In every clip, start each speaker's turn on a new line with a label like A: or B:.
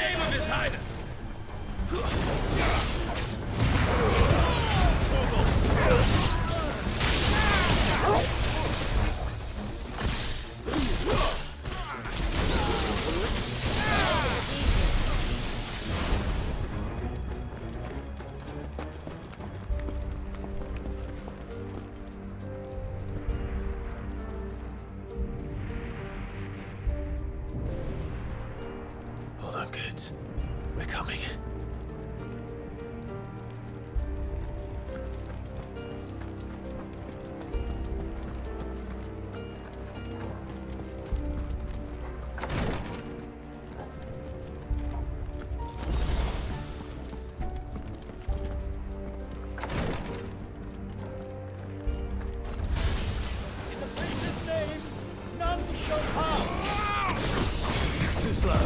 A: name of His Highness?
B: Hold on, kids. We're coming.
C: In the priest's name, none shall pass.
B: Too slow.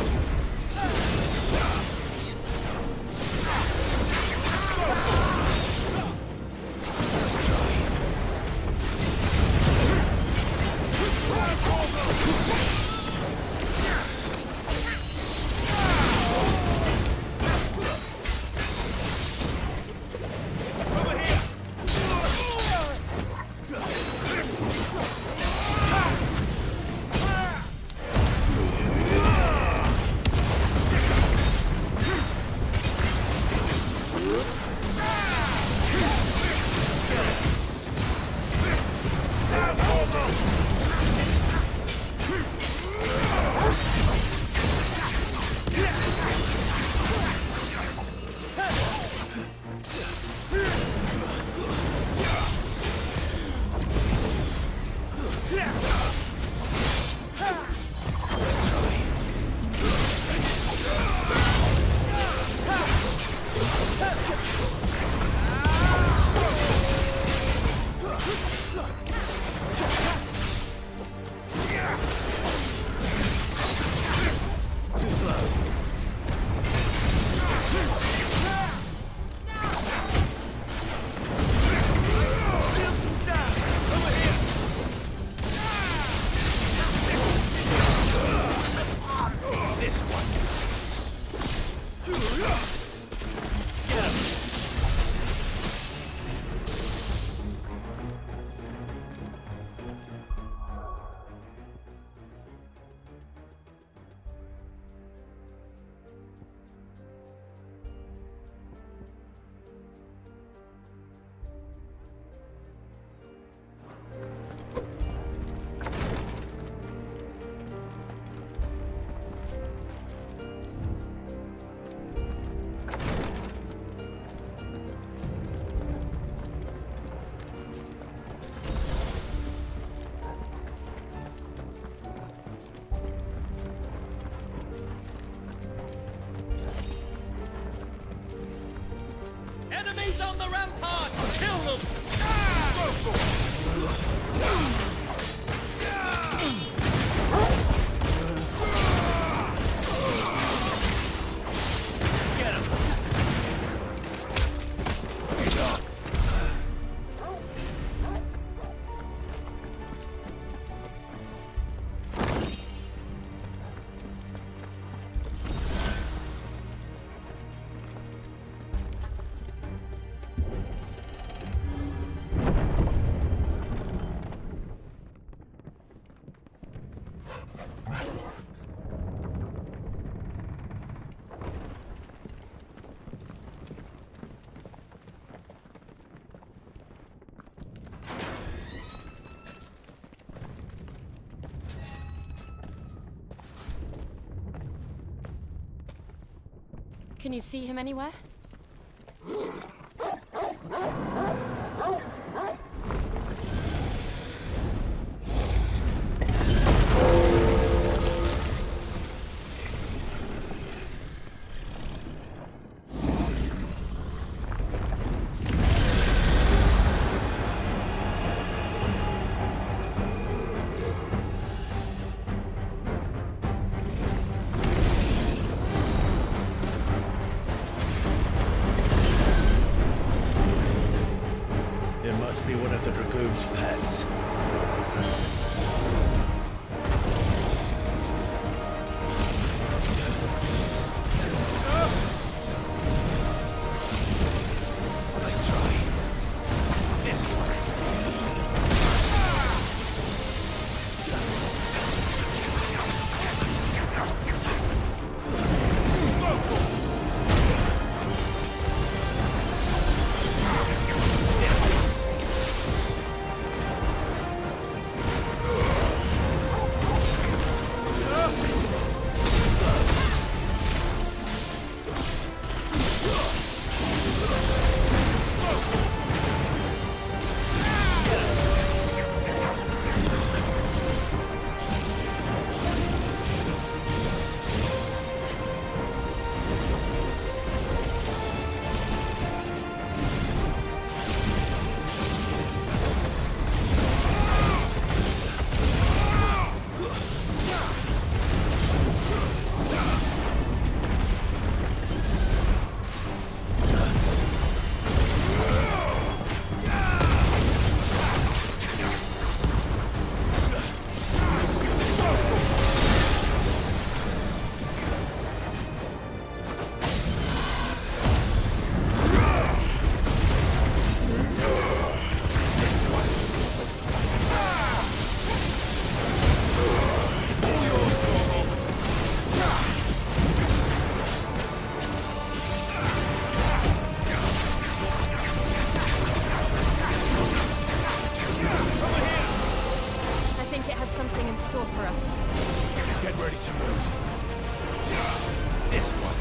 A: Enemies on the rampart! Kill them! Get him!
D: Can you see him anywhere?
B: Must be one of the Dragoon's pets.
D: like it has something in store for us.
B: Get ready to move. This one.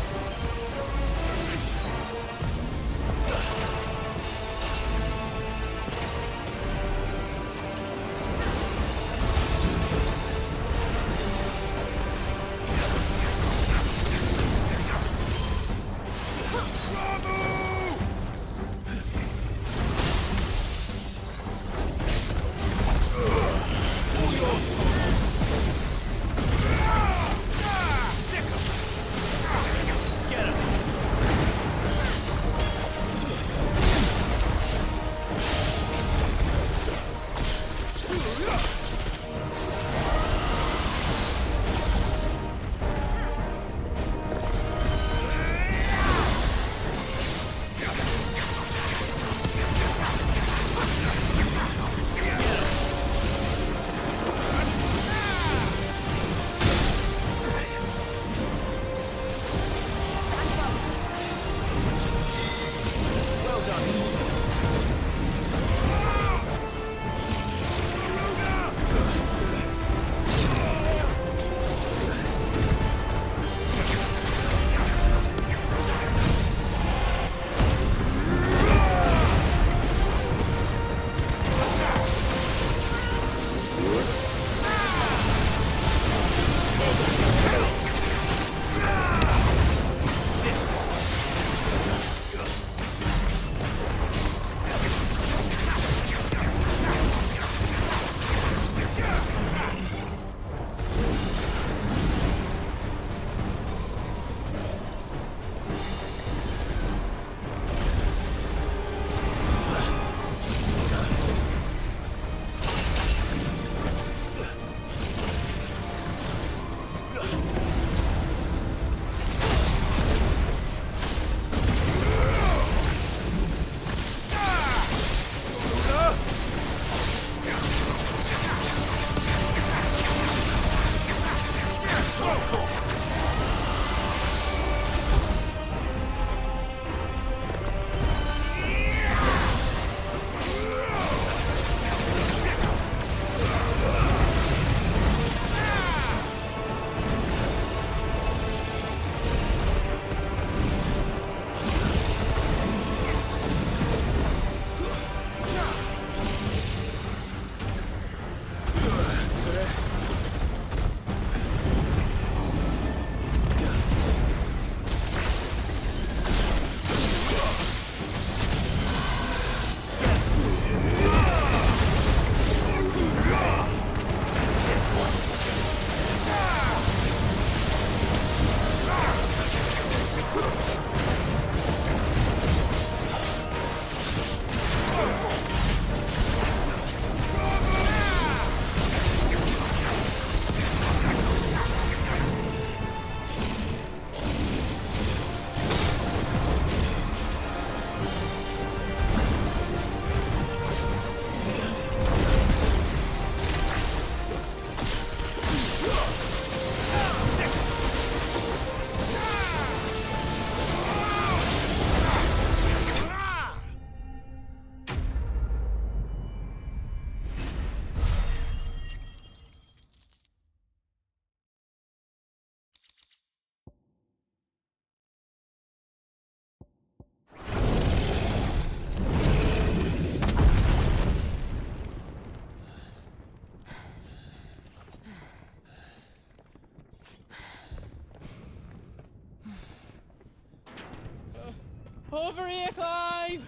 C: Over here, Clive!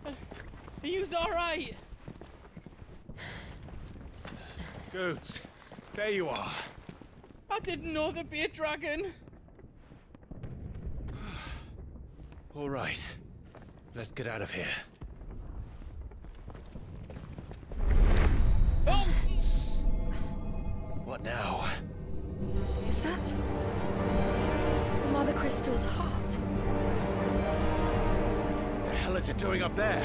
C: Are you alright?
B: Goods, there you are.
C: I didn't know there'd be a dragon.
B: All right, let's get out of here.
C: Oh!
B: What now?
D: Is that the Mother Crystal's heart?
B: What the hell is it doing up there?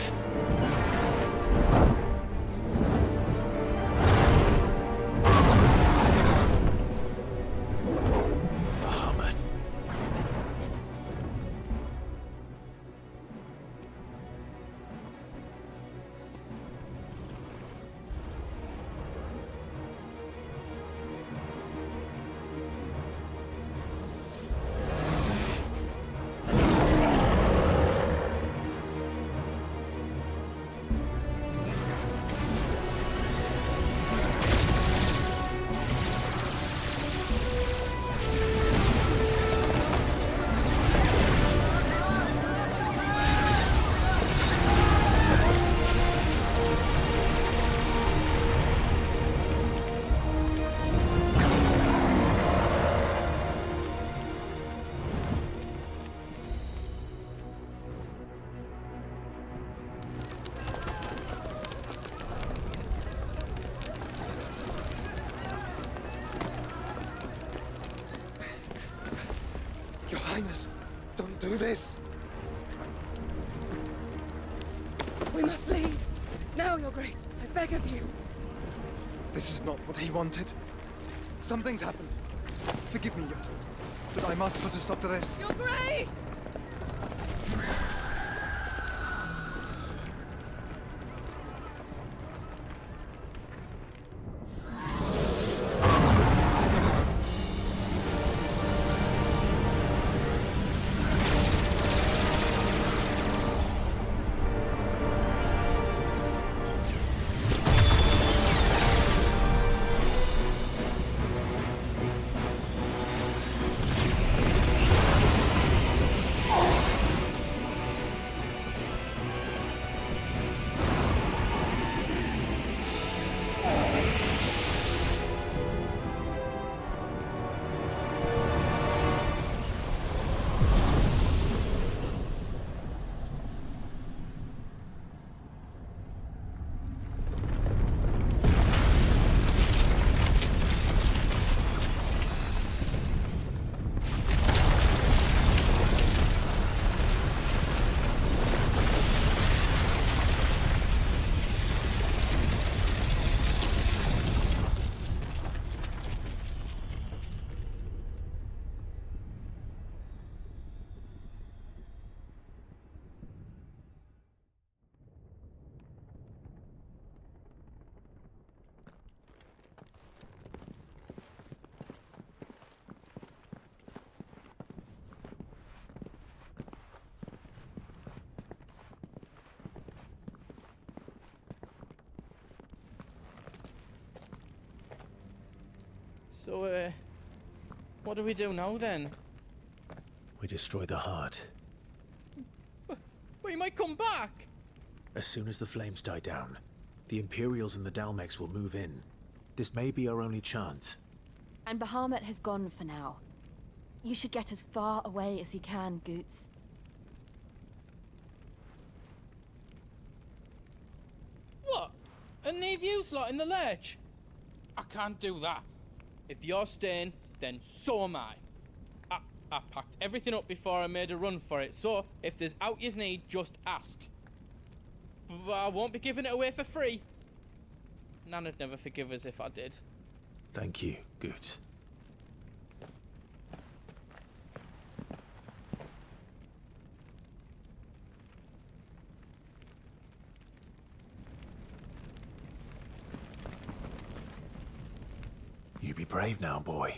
B: Bahamut.
E: Highness, don't do this.
F: We must leave. Now, Your Grace, I beg of you.
E: This is not what he wanted. Something's happened. Forgive me, Yot, but I must put a stop to this.
F: Your Grace!
C: So, what do we do now then?
B: We destroy the heart.
C: Well, he might come back!
B: As soon as the flames die down, the Imperials and the Dalmex will move in. This may be our only chance.
D: And Bahamut has gone for now. You should get as far away as you can, Goots.
C: What? And leave you lot in the lurch? I can't do that. If you're staying, then so am I. I packed everything up before I made a run for it, so if there's out yous need, just ask. But I won't be giving it away for free. Nana'd never forgive us if I did.
B: Thank you, Goots. You be brave now, boy.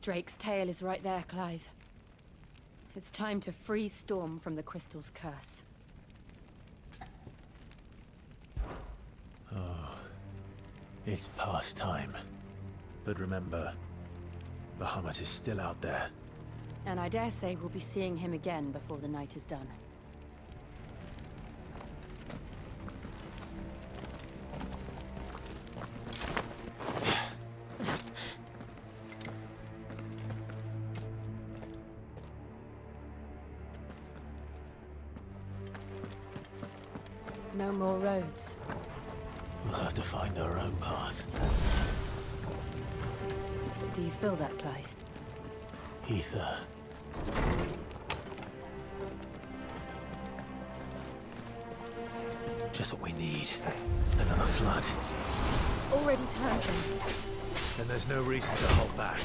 D: Drake's tail is right there, Clive. It's time to free Storm from the Crystal's curse.
B: It's past time. But remember, Bahamut is still out there.
D: And I dare say we'll be seeing him again before the night is done. No more roads.
B: We'll have to find our own path.
D: Do you feel that, Clive?
B: Ether. Just what we need. Another flood.
D: Already turned them.
B: Then there's no reason to hold back.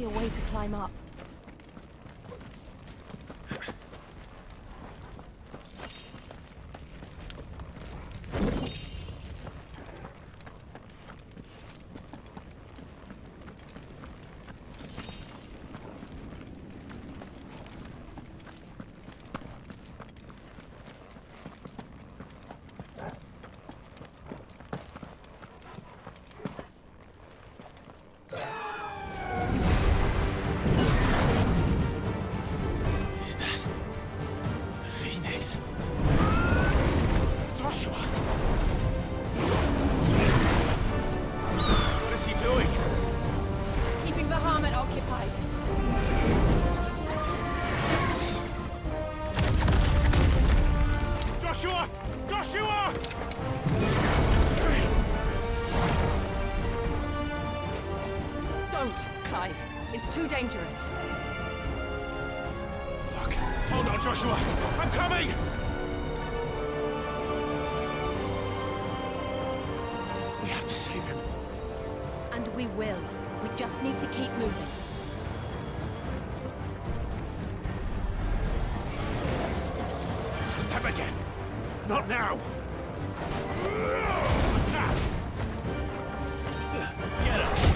D: be a way to climb up.
B: Is that the Phoenix? Joshua! What is he doing?
D: Keeping the Harmon occupied.
B: Joshua! Joshua!
D: Don't, Clive. It's too dangerous.
B: Fuck. Hold on, Joshua! I'm coming! We have to save him.
D: And we will. We just need to keep moving.
B: Them again! Not now! Attack! Get him!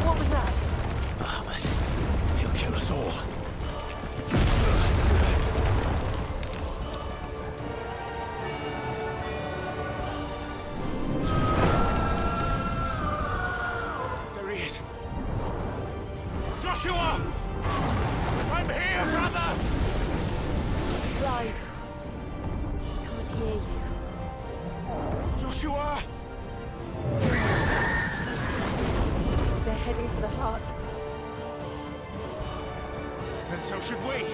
D: What was that?
B: Muhammad, he'll kill us all. There he is. Joshua! I'm here, brother!
D: Clive. He can't hear you.
B: Joshua!
D: They're heading for the heart.
B: And so should we.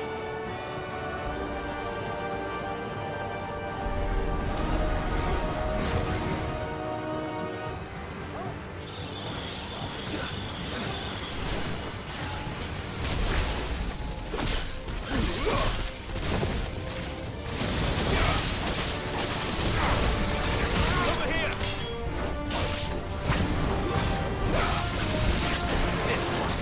B: Over here! This one.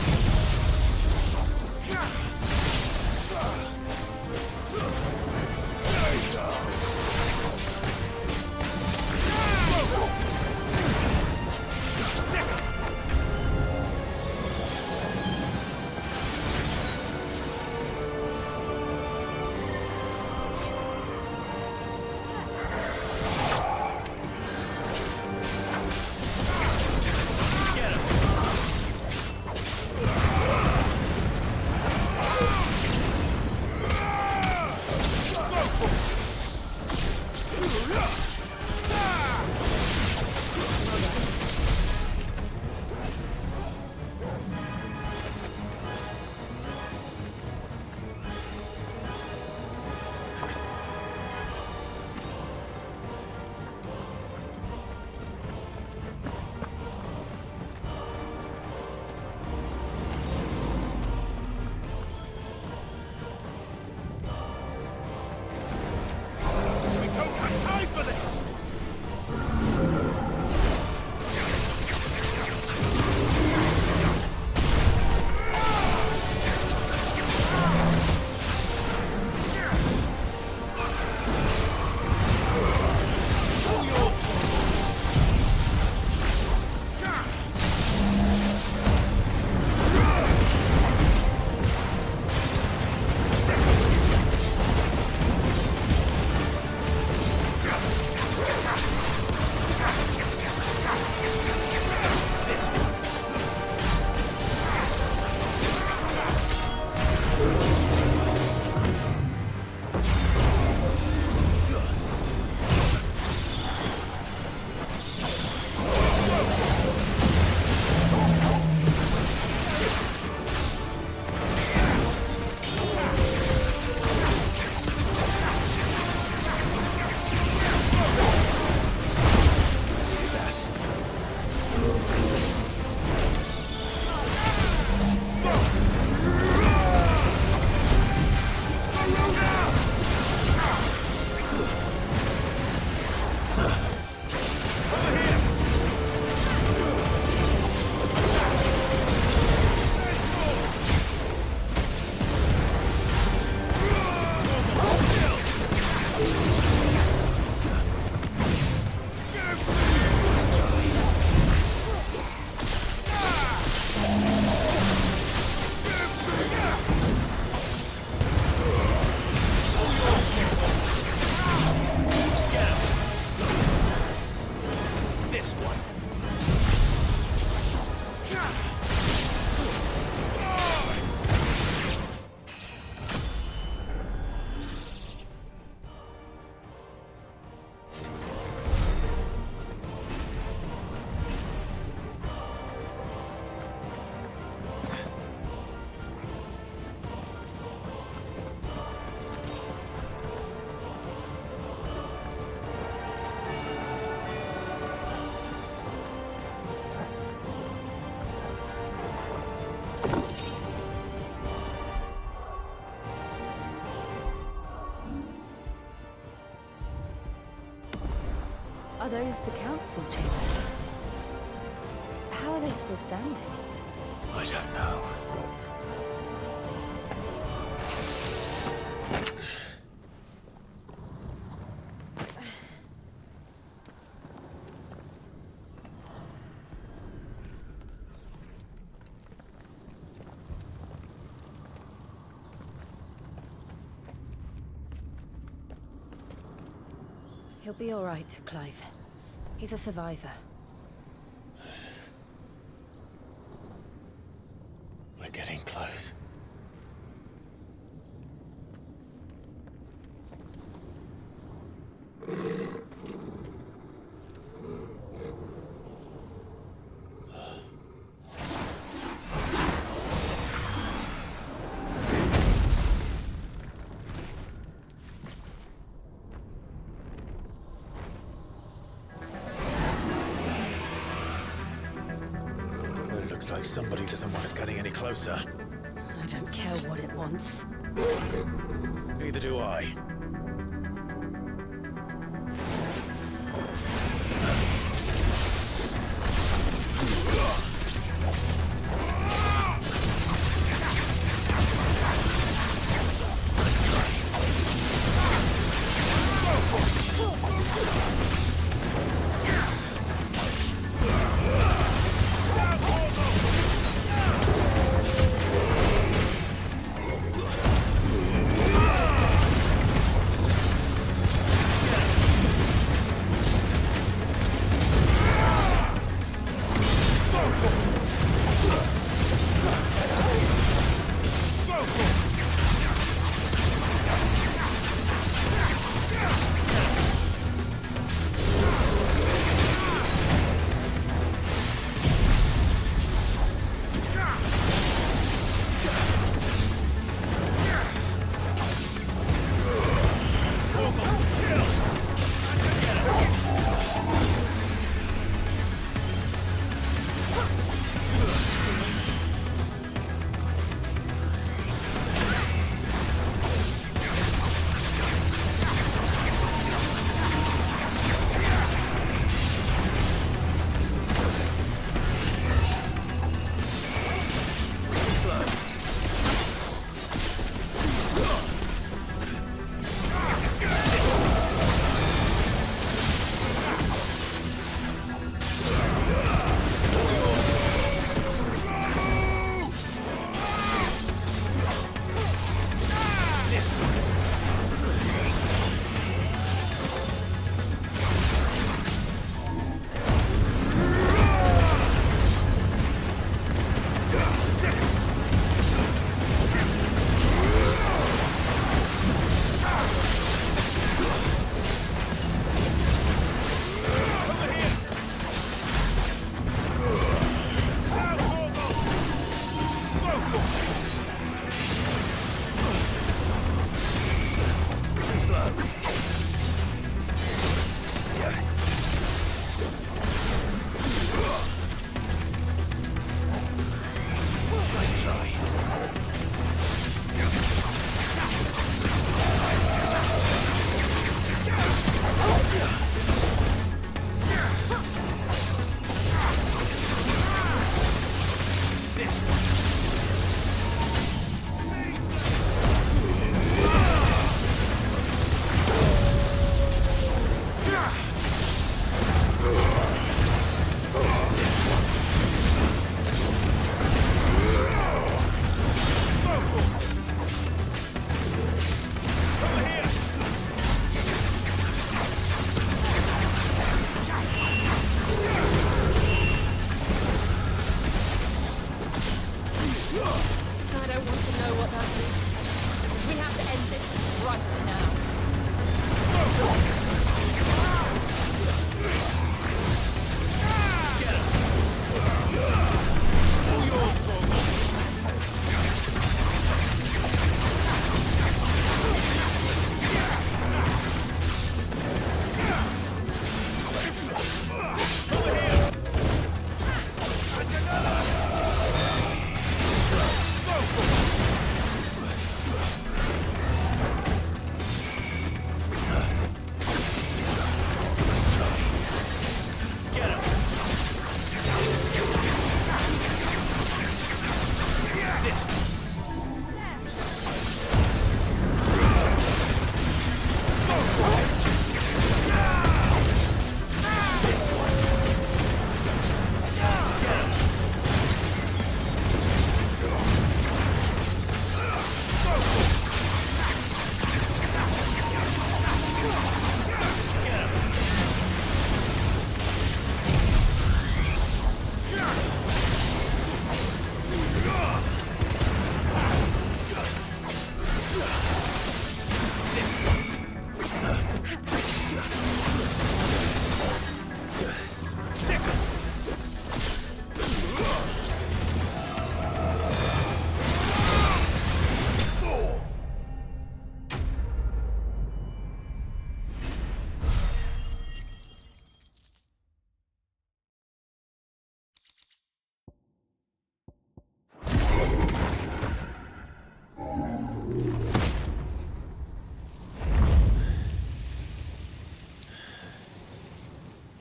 D: Are those the council chambers? How are they still standing?
B: I don't know.
D: He'll be all right, Clive. He's a survivor.
B: We're getting close. Looks like somebody doesn't want us getting any closer.
D: I don't care what it wants.
B: Neither do I.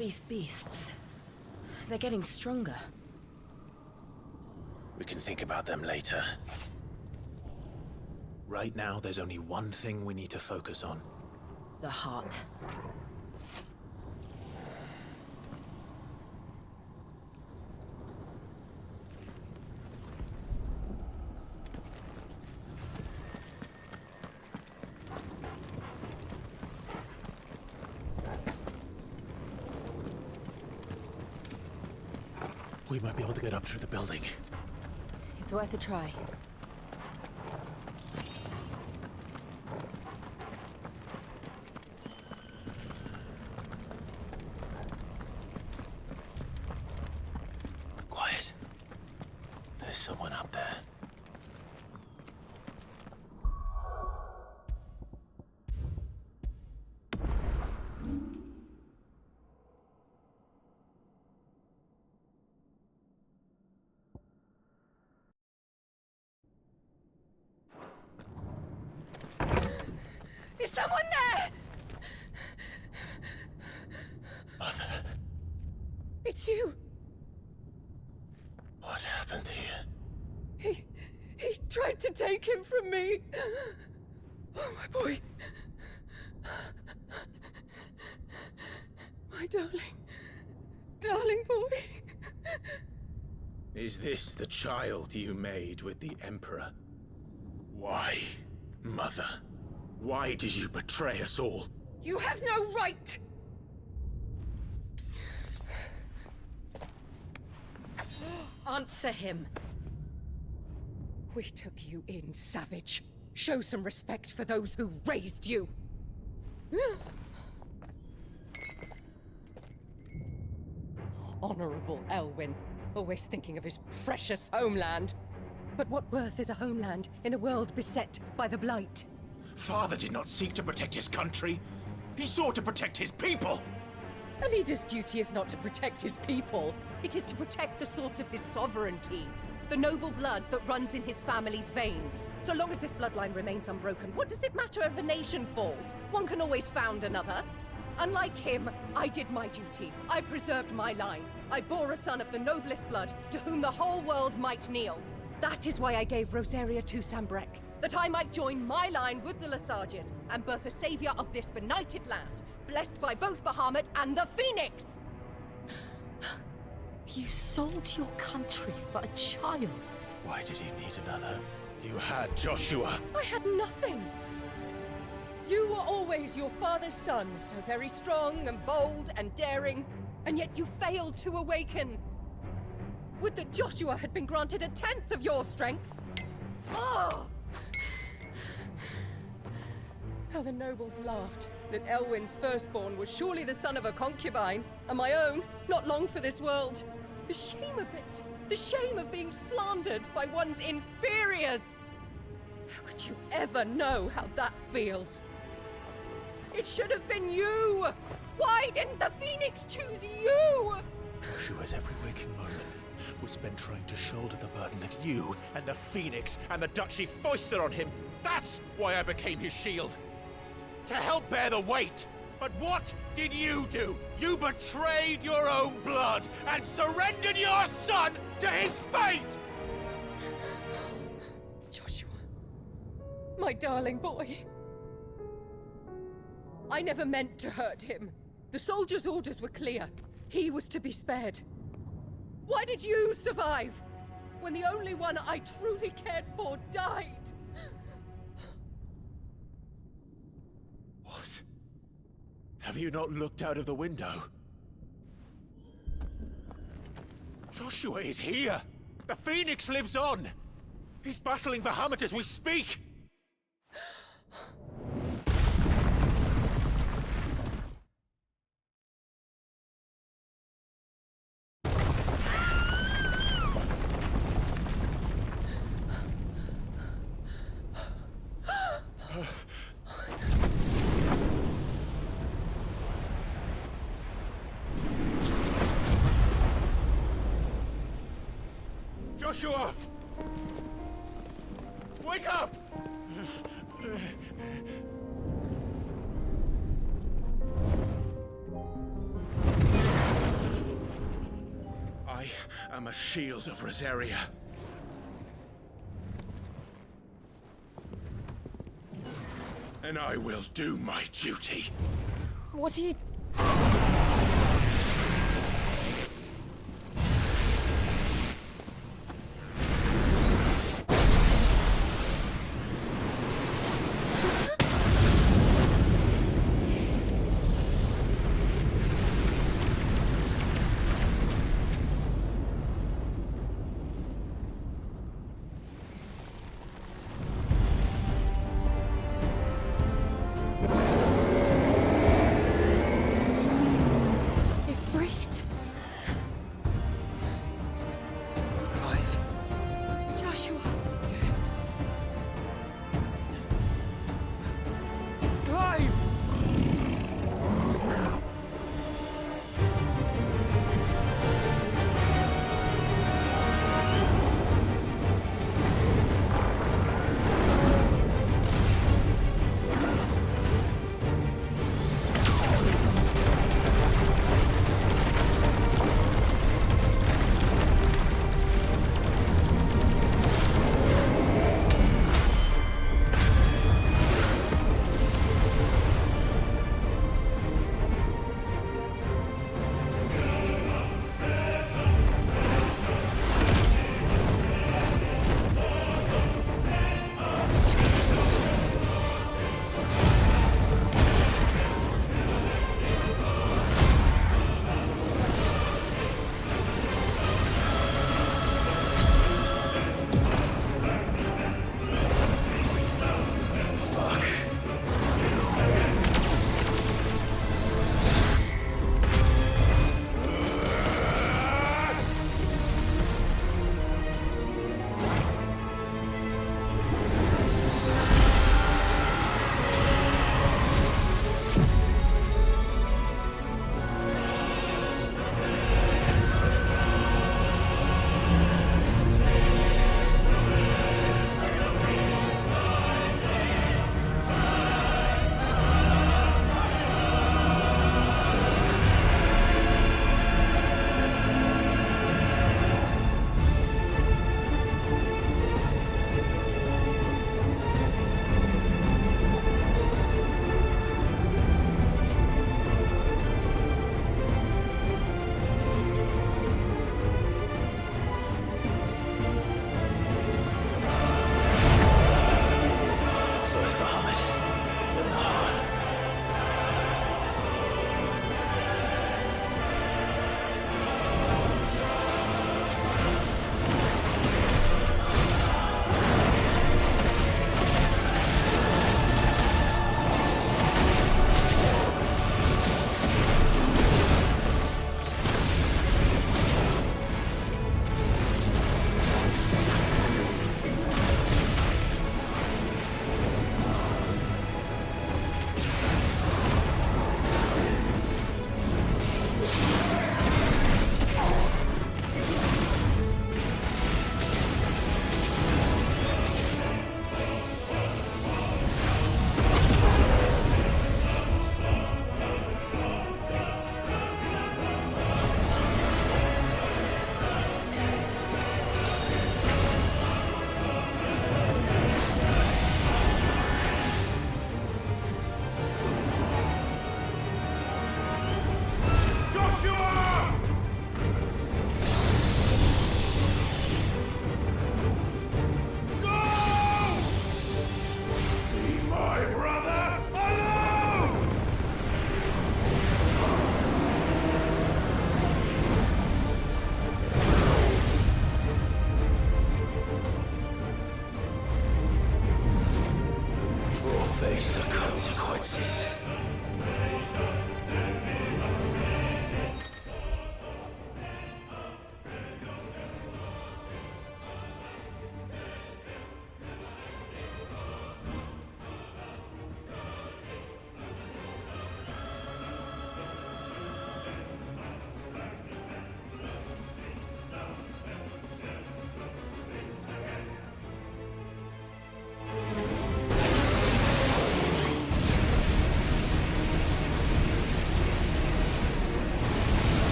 D: These beasts... they're getting stronger.
B: We can think about them later. Right now, there's only one thing we need to focus on.
D: The heart.
B: We might be able to get up through the building.
D: It's worth a try.
B: Quiet. There's someone up there.
F: Is someone there?
B: Mother,
F: It's you.
B: what happened here?
F: He tried to take him from me. Oh, my boy. My darling boy.
B: Is this the child you made with the Emperor? Why, Mother? Why did you betray us all?
F: You have no right.
D: Answer him.
F: We took you in, savage. Show some respect for those who raised you. Honorable Elwyn, always thinking of his precious homeland. But what worth is a homeland in a world beset by the Blight?
B: Father did not seek to protect his country. He sought to protect his people.
F: A leader's duty is not to protect his people. It is to protect the source of his sovereignty. The noble blood that runs in his family's veins. So long as this bloodline remains unbroken, what does it matter if a nation falls? One can always found another. Unlike him, I did my duty. I preserved my line. I bore a son of the noblest blood, to whom the whole world might kneel. That is why I gave Rosaria to Sambrek, that I might join my line with the Lesages and birth a savior of this benighted land, blessed by both Bahamut and the Phoenix!
D: You sold your country for a child.
B: Why did you need another? You had Joshua.
F: I had nothing. You were always your father's son, so very strong and bold and daring, and yet you failed to awaken. Would that Joshua had been granted 1/10 of your strength? Oh! How the nobles laughed that Elwyn's firstborn was surely the son of a concubine, and my own, not long for this world. The shame of it! The shame of being slandered by one's inferiors! How could you ever know how that feels? It should have been you! Why didn't the Phoenix choose you?
B: Joshua's every waking moment was spent trying to shoulder the burden that you and the Phoenix and the Duchy foisted on him. That's why I became his shield. To help bear the weight. But what did you do? You betrayed your own blood and surrendered your son to his fate!
F: Joshua, my darling boy. I never meant to hurt him. The soldiers' orders were clear. He was to be spared. Why did you survive when the only one I truly cared for died?
B: What? Have you not looked out of the window? Joshua is here! The Phoenix lives on! He's battling Bahamut as we speak! Joshua! Wake up! am a shield of Rosaria. And I will do my duty.
D: What are you...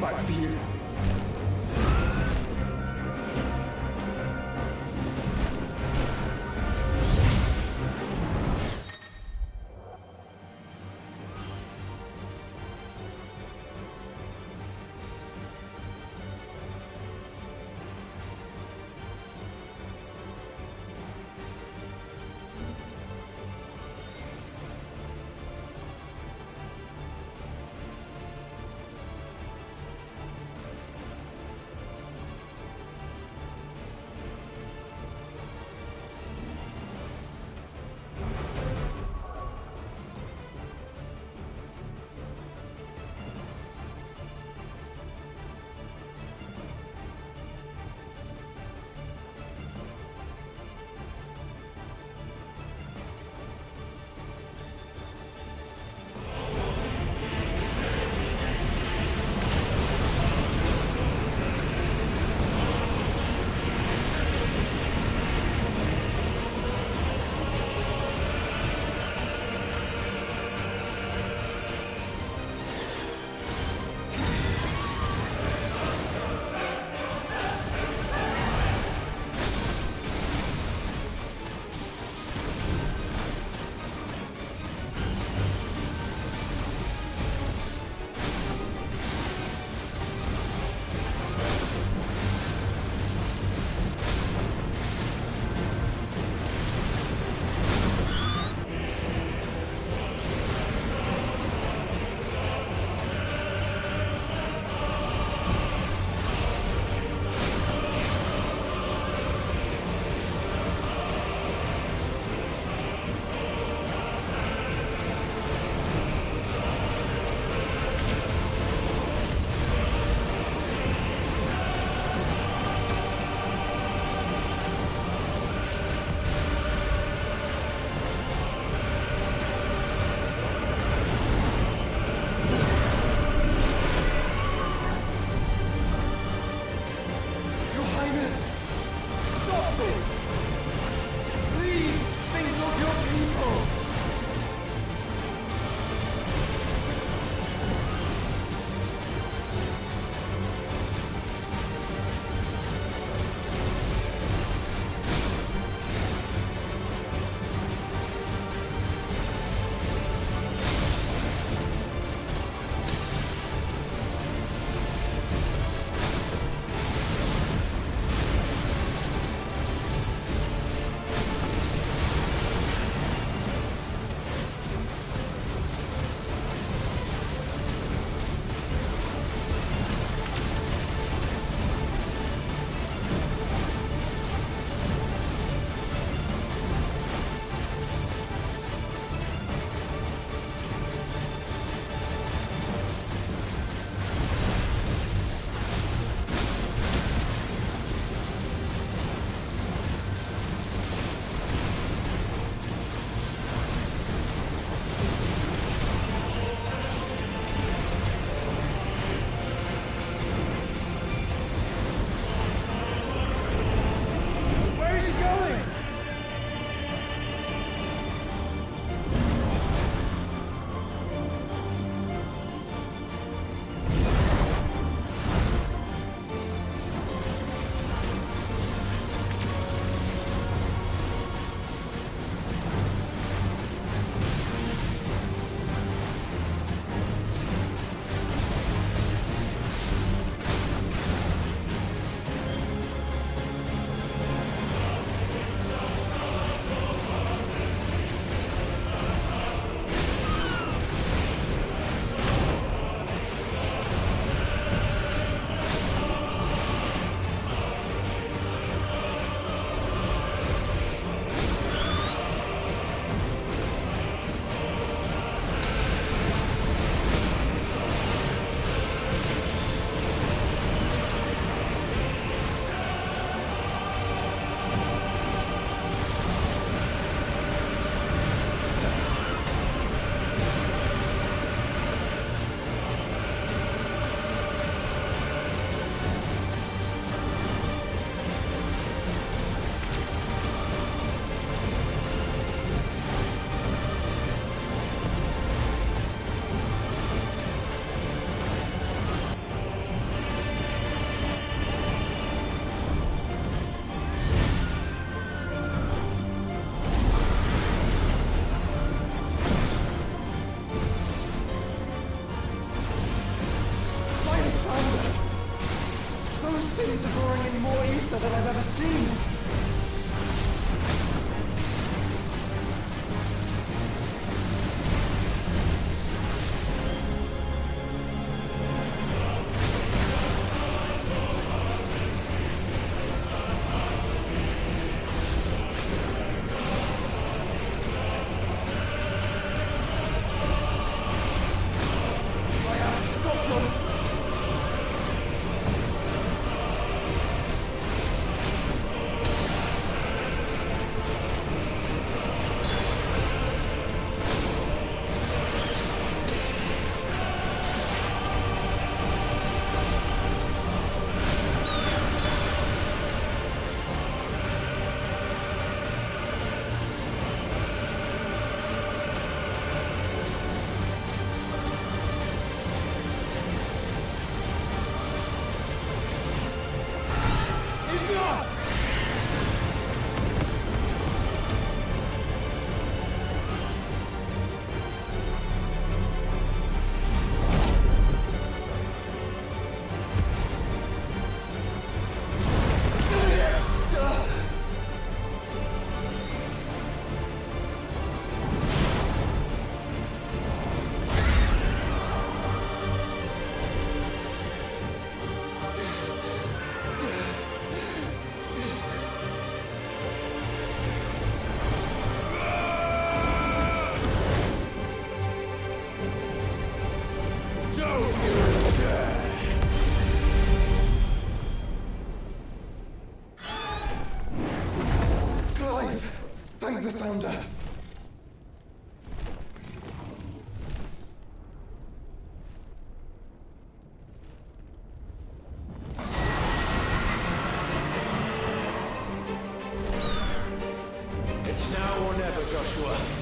E: fight for you. Things are drawing in more ether than I've ever seen. Thank the Founder!
B: It's now or never, Joshua.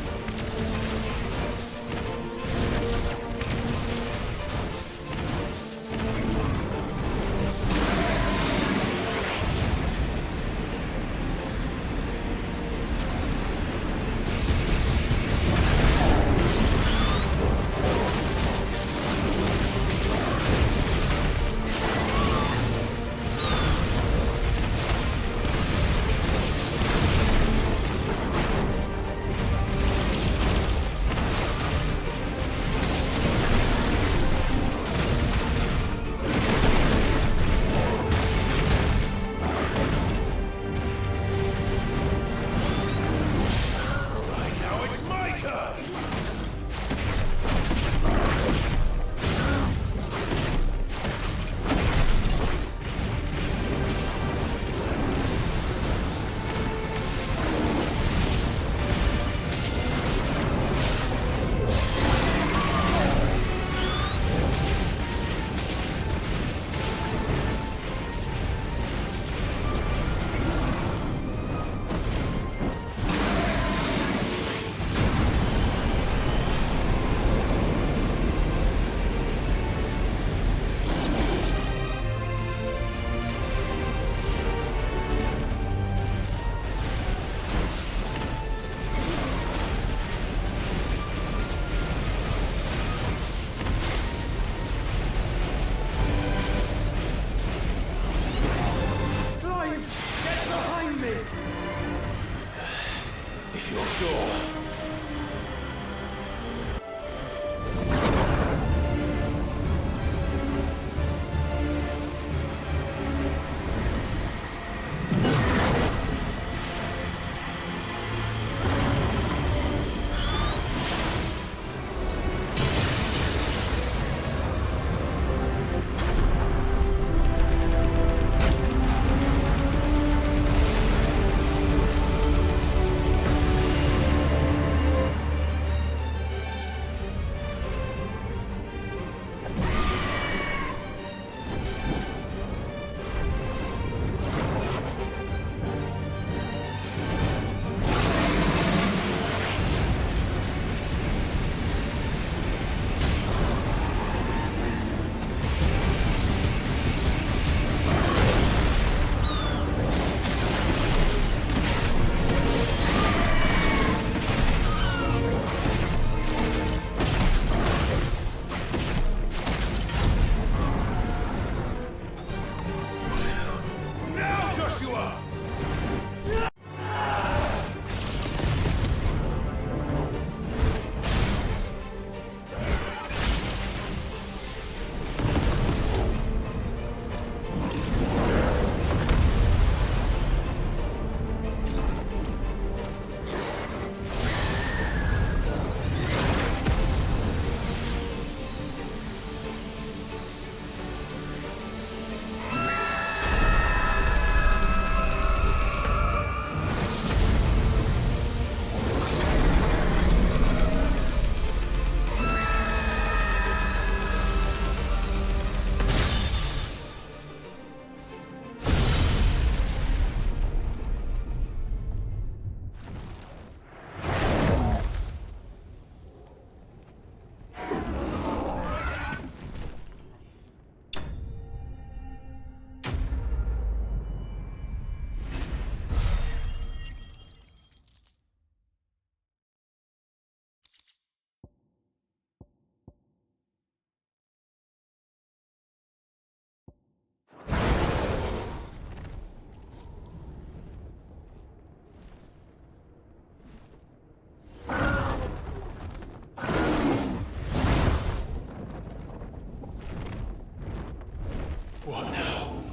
B: What now?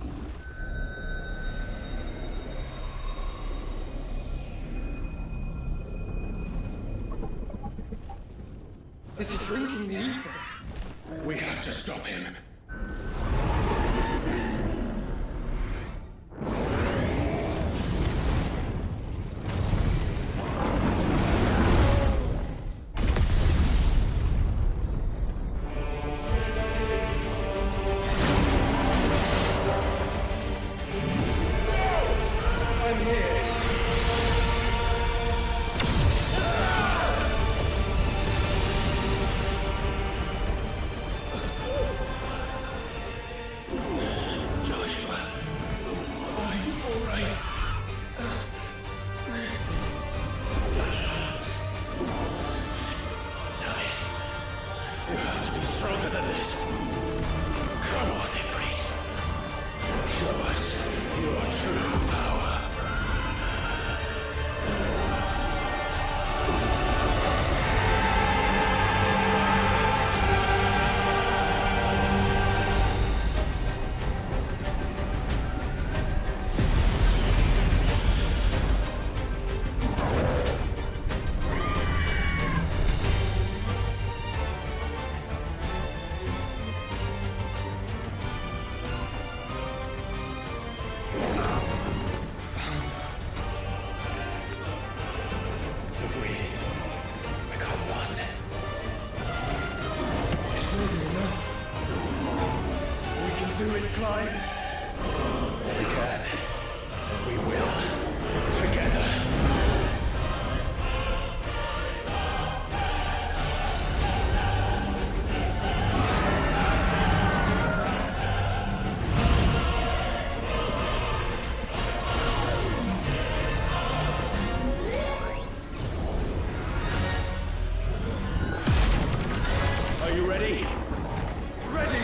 E: This is drinking the ether.
B: We have to stop him. Stronger than this. Come on, Ifrit. Show us your true power. We can. We will. Together. Are you ready?
E: Ready!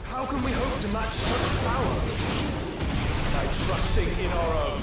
E: How can we hope to match such power?
B: By trusting in our own.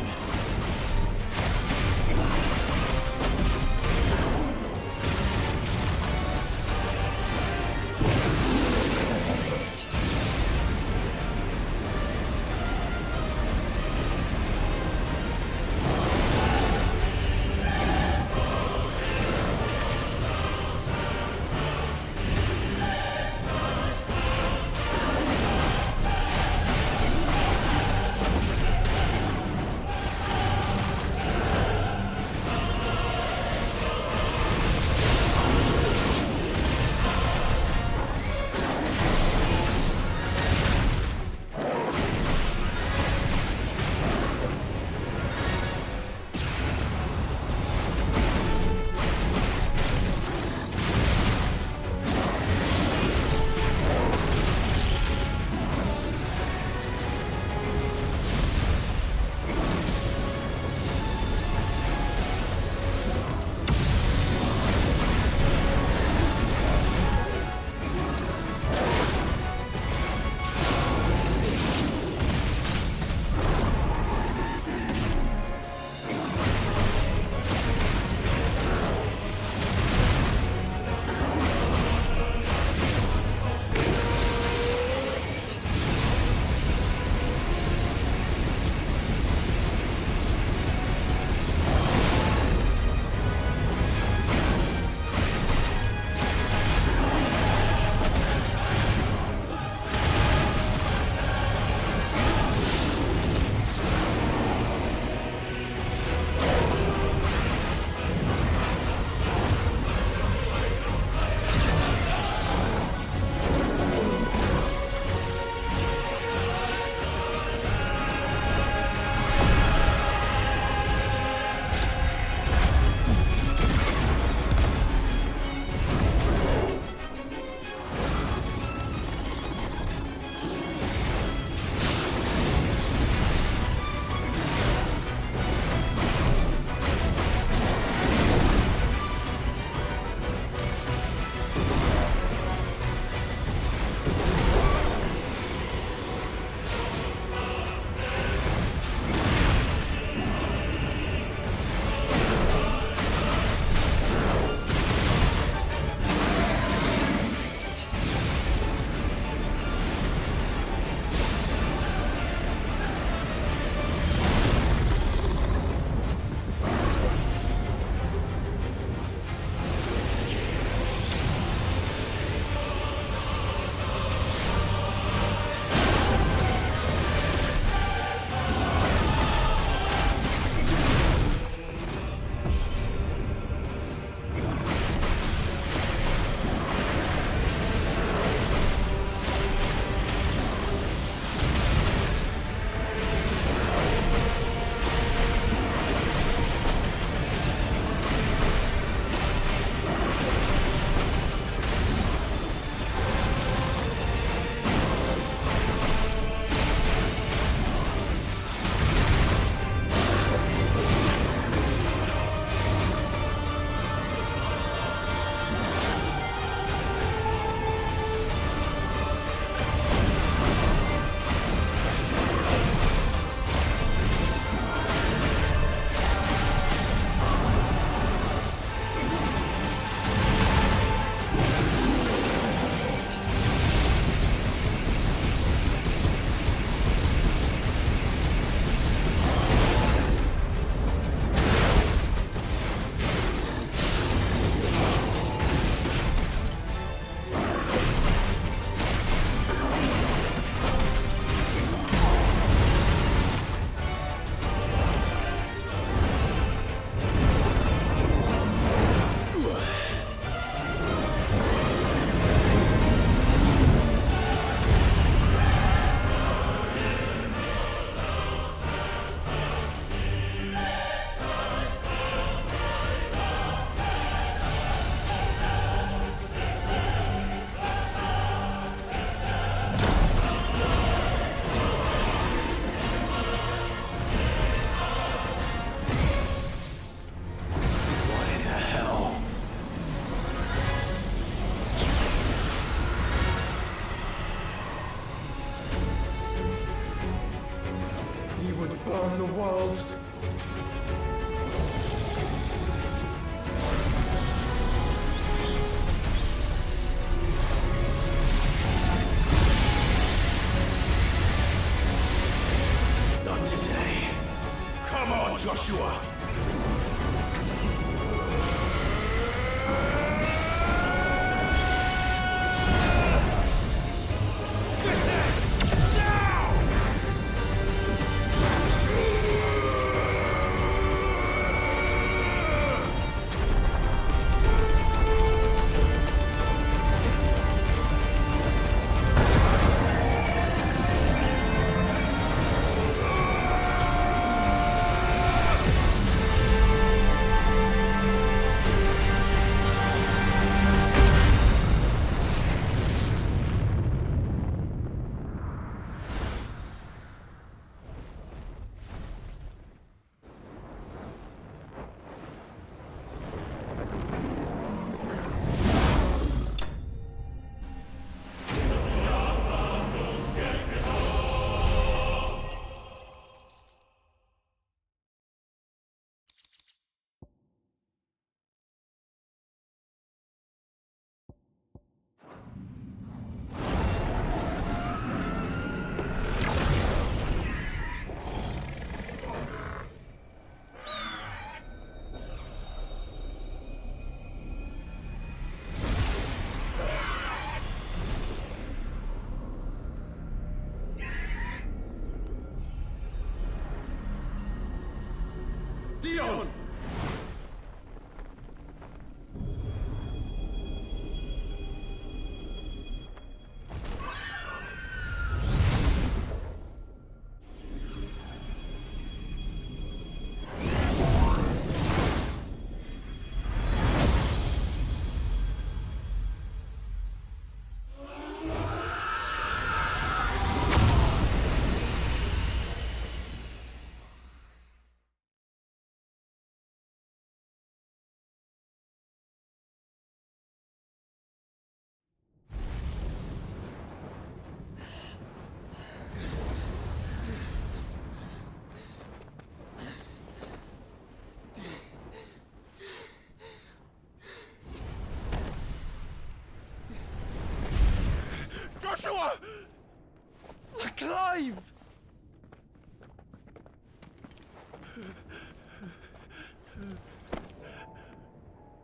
E: world.
B: Not today. Come on, Joshua! This ends now! Dion! Joshua!
E: Clive!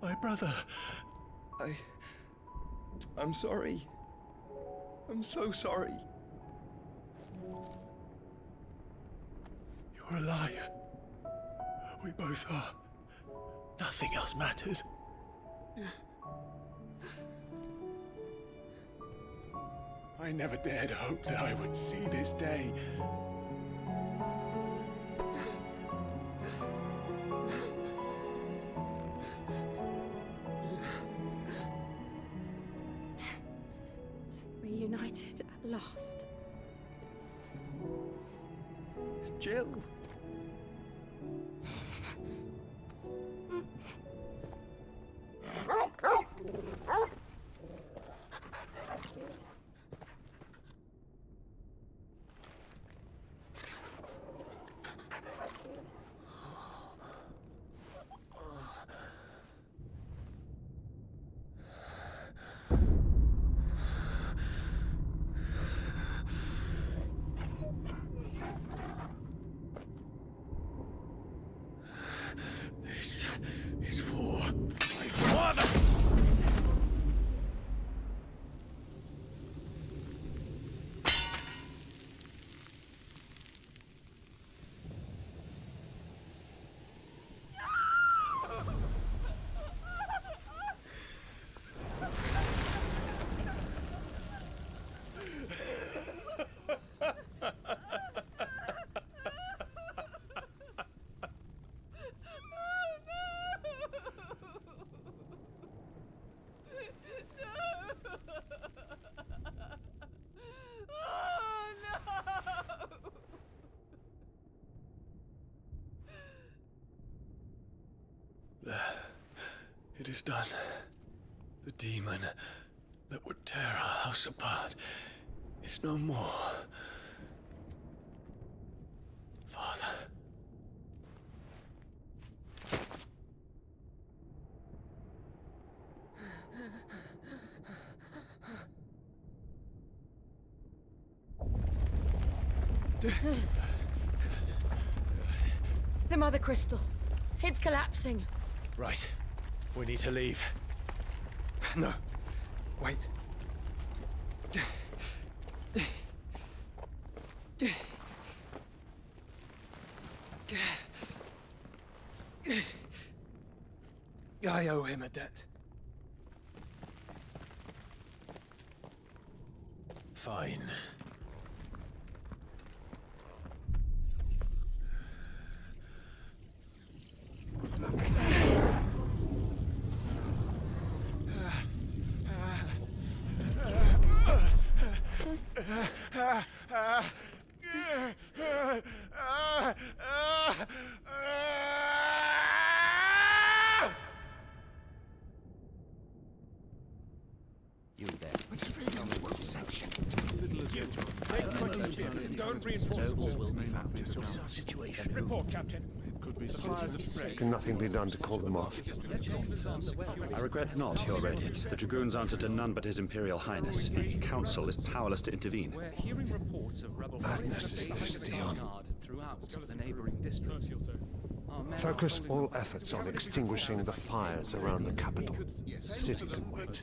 B: My brother.
E: I'm sorry. I'm so sorry.
B: You're alive. We both are. Nothing else matters. I never dared hope that I would see this day.
D: Reunited at last.
E: Jill.
B: This is for my father! It is done. The demon that would tear our house apart is no more. Father,
D: The Mother Crystal. It's collapsing.
B: Right. We need to leave.
E: No. Wait. I owe him a debt.
B: Fine.
G: You there.
B: Don't reinforce the walls. Report, Captain.
H: Can nothing be done to call them off?
G: I regret not, Your Radiance. The Dragoons answer to none but His Imperial Highness. The Council is powerless to intervene.
A: We're hearing reports of rebel
H: Madness is this, Dion.
A: throughout the neighboring districts. Our men
H: Focus all efforts on extinguishing the fires around the capital. The city can wait.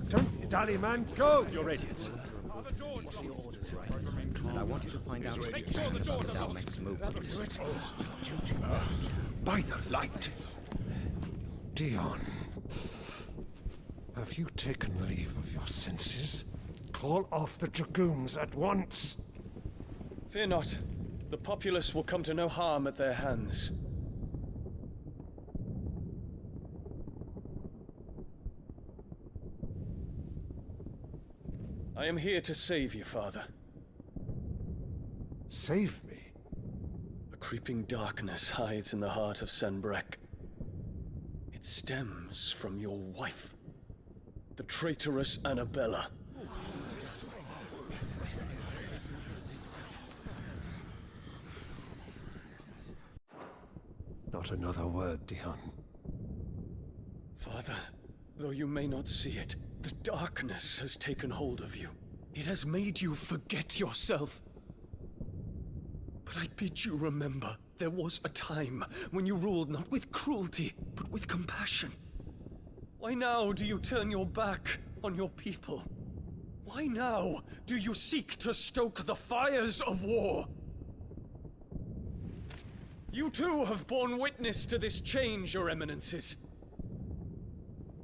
H: Don't be dally, man. Go!
G: Your Radiance. And I want you to find out about the Dalmec's movements.
H: By the light! Dion, have you taken leave of your senses? Call off the Dragoons at once!
I: Fear not. The populace will come to no harm at their hands. I am here to save you, Father.
H: Save me?
I: A creeping darkness hides in the heart of Sanbreque. It stems from your wife, the traitorous Annabella.
H: Not another word, Dion.
I: Father, though you may not see it, the darkness has taken hold of you. It has made you forget yourself. But I bid you remember, there was a time when you ruled not with cruelty, but with compassion. Why now do you turn your back on your people? Why now do you seek to stoke the fires of war? You too have borne witness to this change, Your Eminences.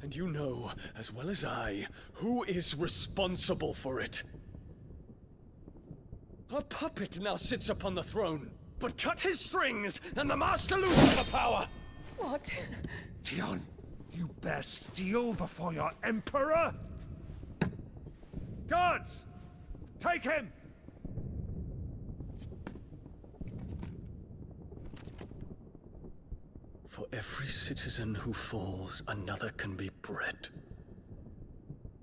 I: And you know, as well as I, who is responsible for it. A puppet now sits upon the throne, but cut his strings, and the Master loses the power!
D: What?
H: Dion, you bear steel before your Emperor? Guards! Take him!
I: For every citizen who falls, another can be bred.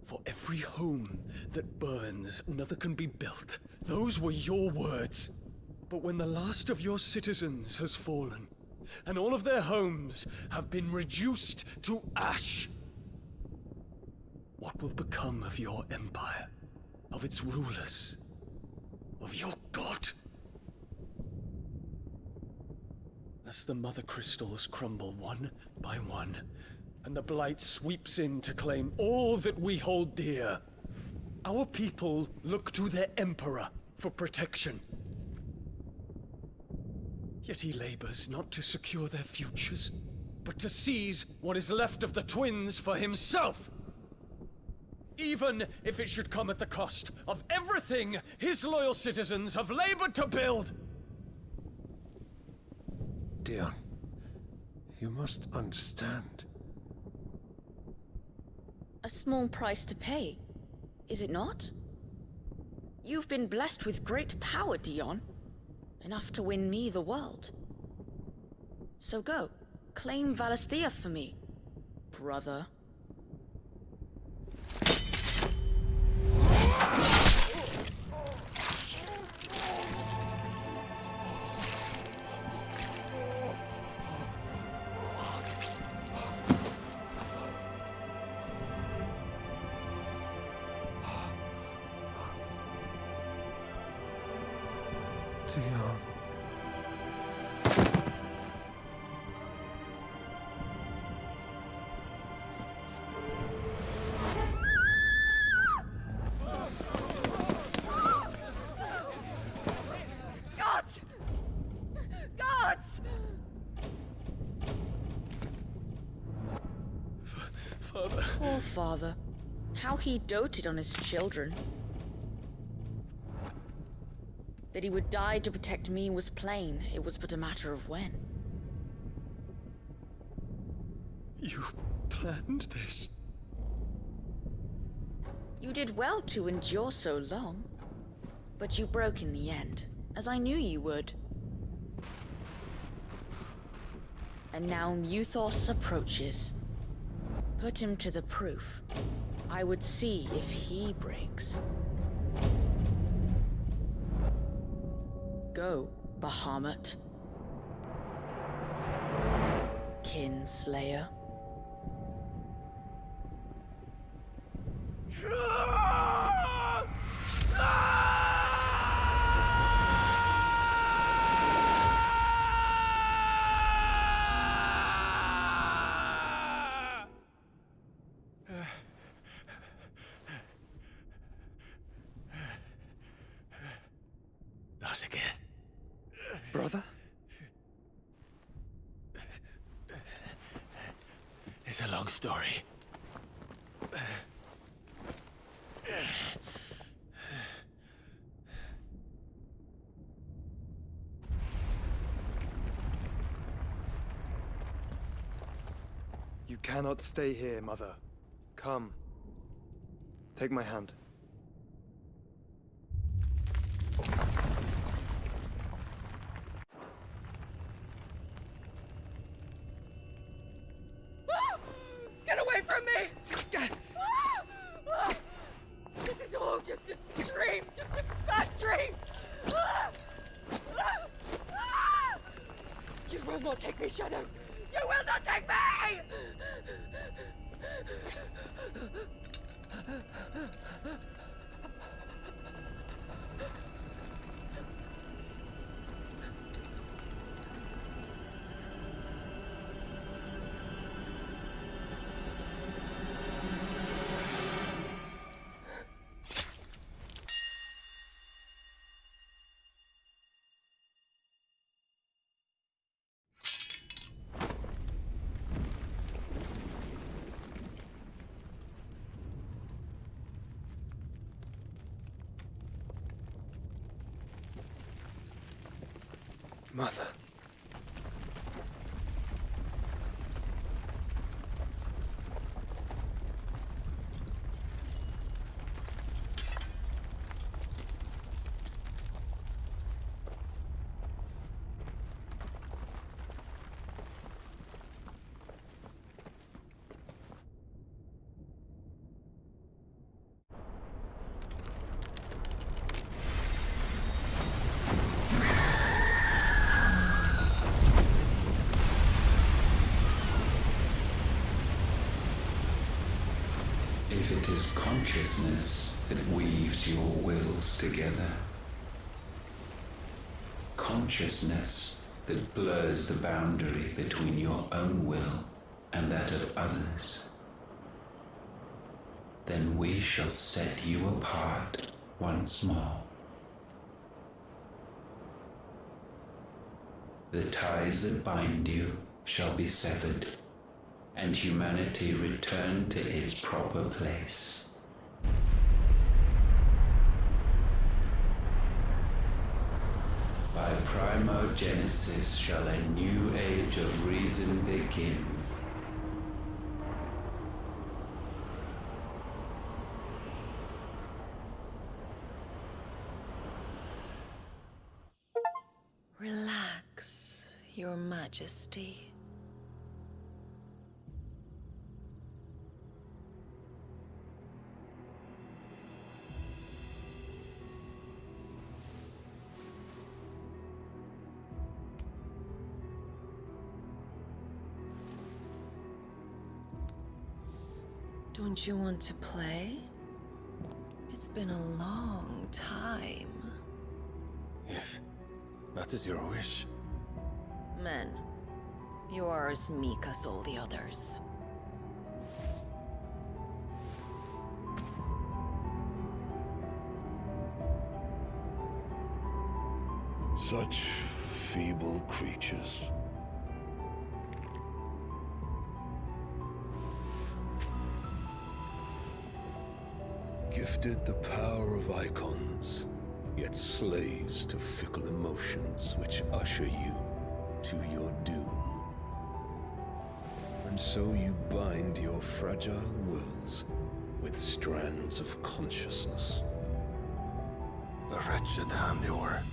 I: For every home that burns, another can be built. Those were your words. But when the last of your citizens has fallen, and all of their homes have been reduced to ash, what will become of your empire, of its rulers, of your god? As the Mother Crystals crumble one by one, and the Blight sweeps in to claim all that we hold dear, our people look to their Emperor for protection. Yet he labors not to secure their futures, but to seize what is left of the twins for himself. Even if it should come at the cost of everything his loyal citizens have labored to build.
H: Dion, you must understand.
J: A small price to pay, is it not? You've been blessed with great power, Dion. Enough to win me the world. So go, claim Valisthea for me, brother.
H: Dion.
F: Gods! Gods!
I: Father.
J: Poor father. How he doted on his children. That he would die to protect me was plain. It was but a matter of when.
I: You planned this?
J: You did well to endure so long. But you broke in the end, as I knew you would. And now Muthos approaches. Put him to the proof. I would see if he breaks. Go, Bahamut. Kinslayer.
B: Not again.
E: Brother?
B: It's a long story.
E: You cannot stay here, Mother. Come. Take my hand.
F: Get away from me! This is all just a dream, just a bad dream! You will not take me, Shadow! You will not take me!
E: Mother.
K: If it is consciousness that weaves your wills together, consciousness that blurs the boundary between your own will and that of others, then we shall set you apart once more. The ties that bind you shall be severed, and humanity return to its proper place. By primogenesis shall a new age of reason begin.
L: Relax, Your Majesty. Don't you want to play? It's been a long time.
I: That is your wish.
L: Men, you are as meek as all the others.
M: Such feeble creatures. Gifted the power of icons, yet slaves to fickle emotions which usher you to your doom. And so you bind your fragile wills with strands of consciousness.
I: The wretched handiwork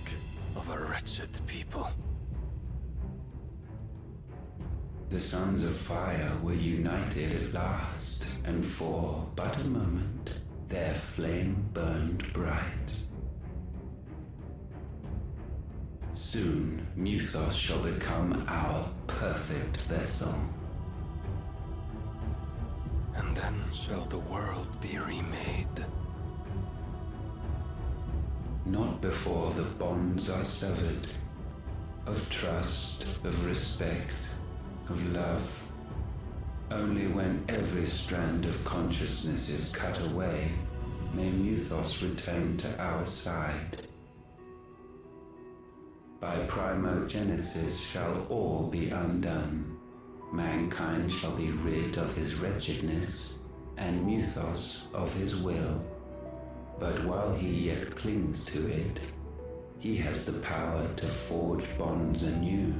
I: of a wretched people.
K: The Sons of Fire were united at last, and for but a moment, their flame burned bright. Soon, Muthos shall become our perfect vessel.
I: And then shall the world be remade.
K: Not before the bonds are severed, of trust, of respect, of love. Only when every strand of consciousness is cut away, may Muthos return to our side. By primogenesis shall all be undone. Mankind shall be rid of his wretchedness, and Muthos of his will. But while he yet clings to it, he has the power to forge bonds anew.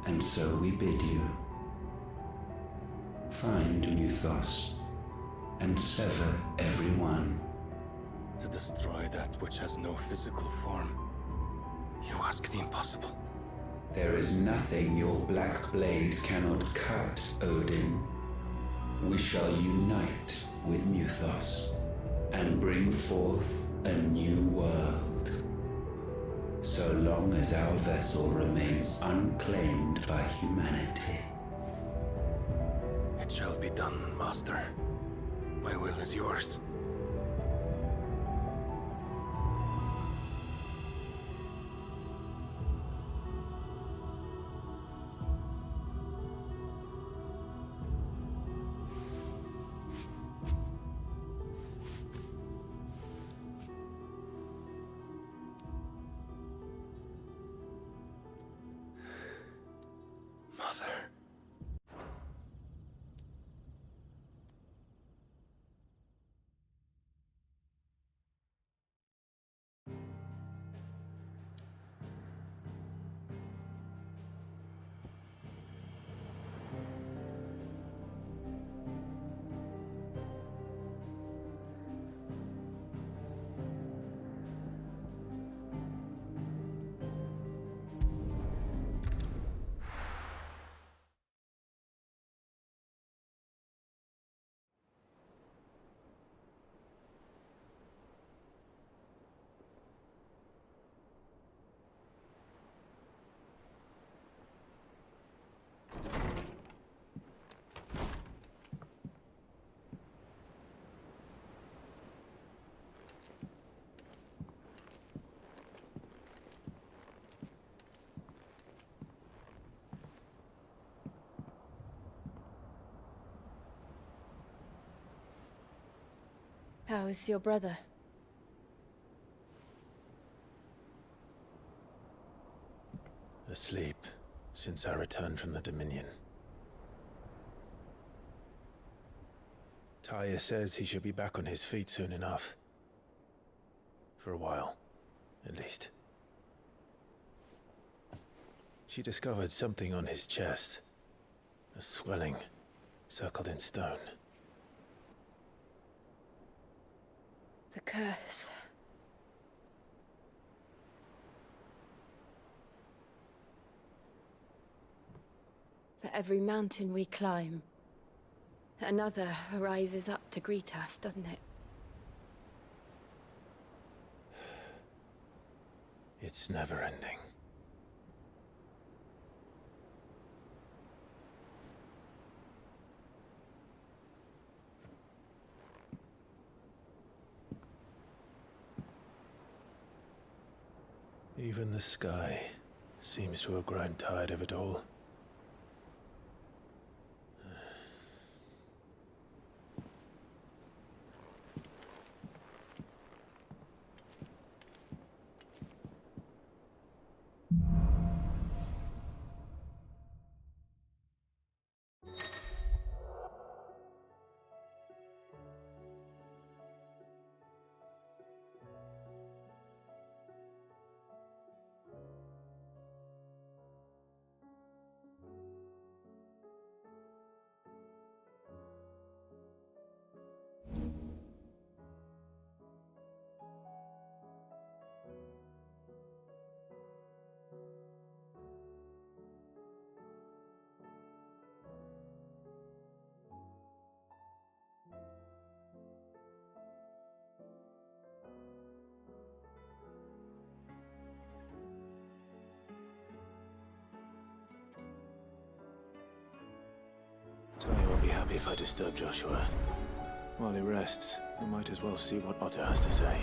K: And so we bid you, find Muthos, and sever every one.
I: To destroy that which has no physical form, you ask the impossible.
K: There is nothing your black blade cannot cut, Odin. We shall unite with Muthos, and bring forth a new world. So long as our vessel remains unclaimed by humanity.
I: It shall be done, Master. My will is yours. Mother.
D: How is your brother?
B: Asleep since I returned from the Dominion. Taya says he should be back on his feet soon enough. For a while, at least. She discovered something on his chest. A swelling, circled in stone.
D: The curse. For every mountain we climb, another rises up to greet us, doesn't it?
B: It's never ending. Even the sky seems to have grown tired of it all. Tony won't be happy if I disturb Joshua. While he rests, I might as well see what Otto has to say.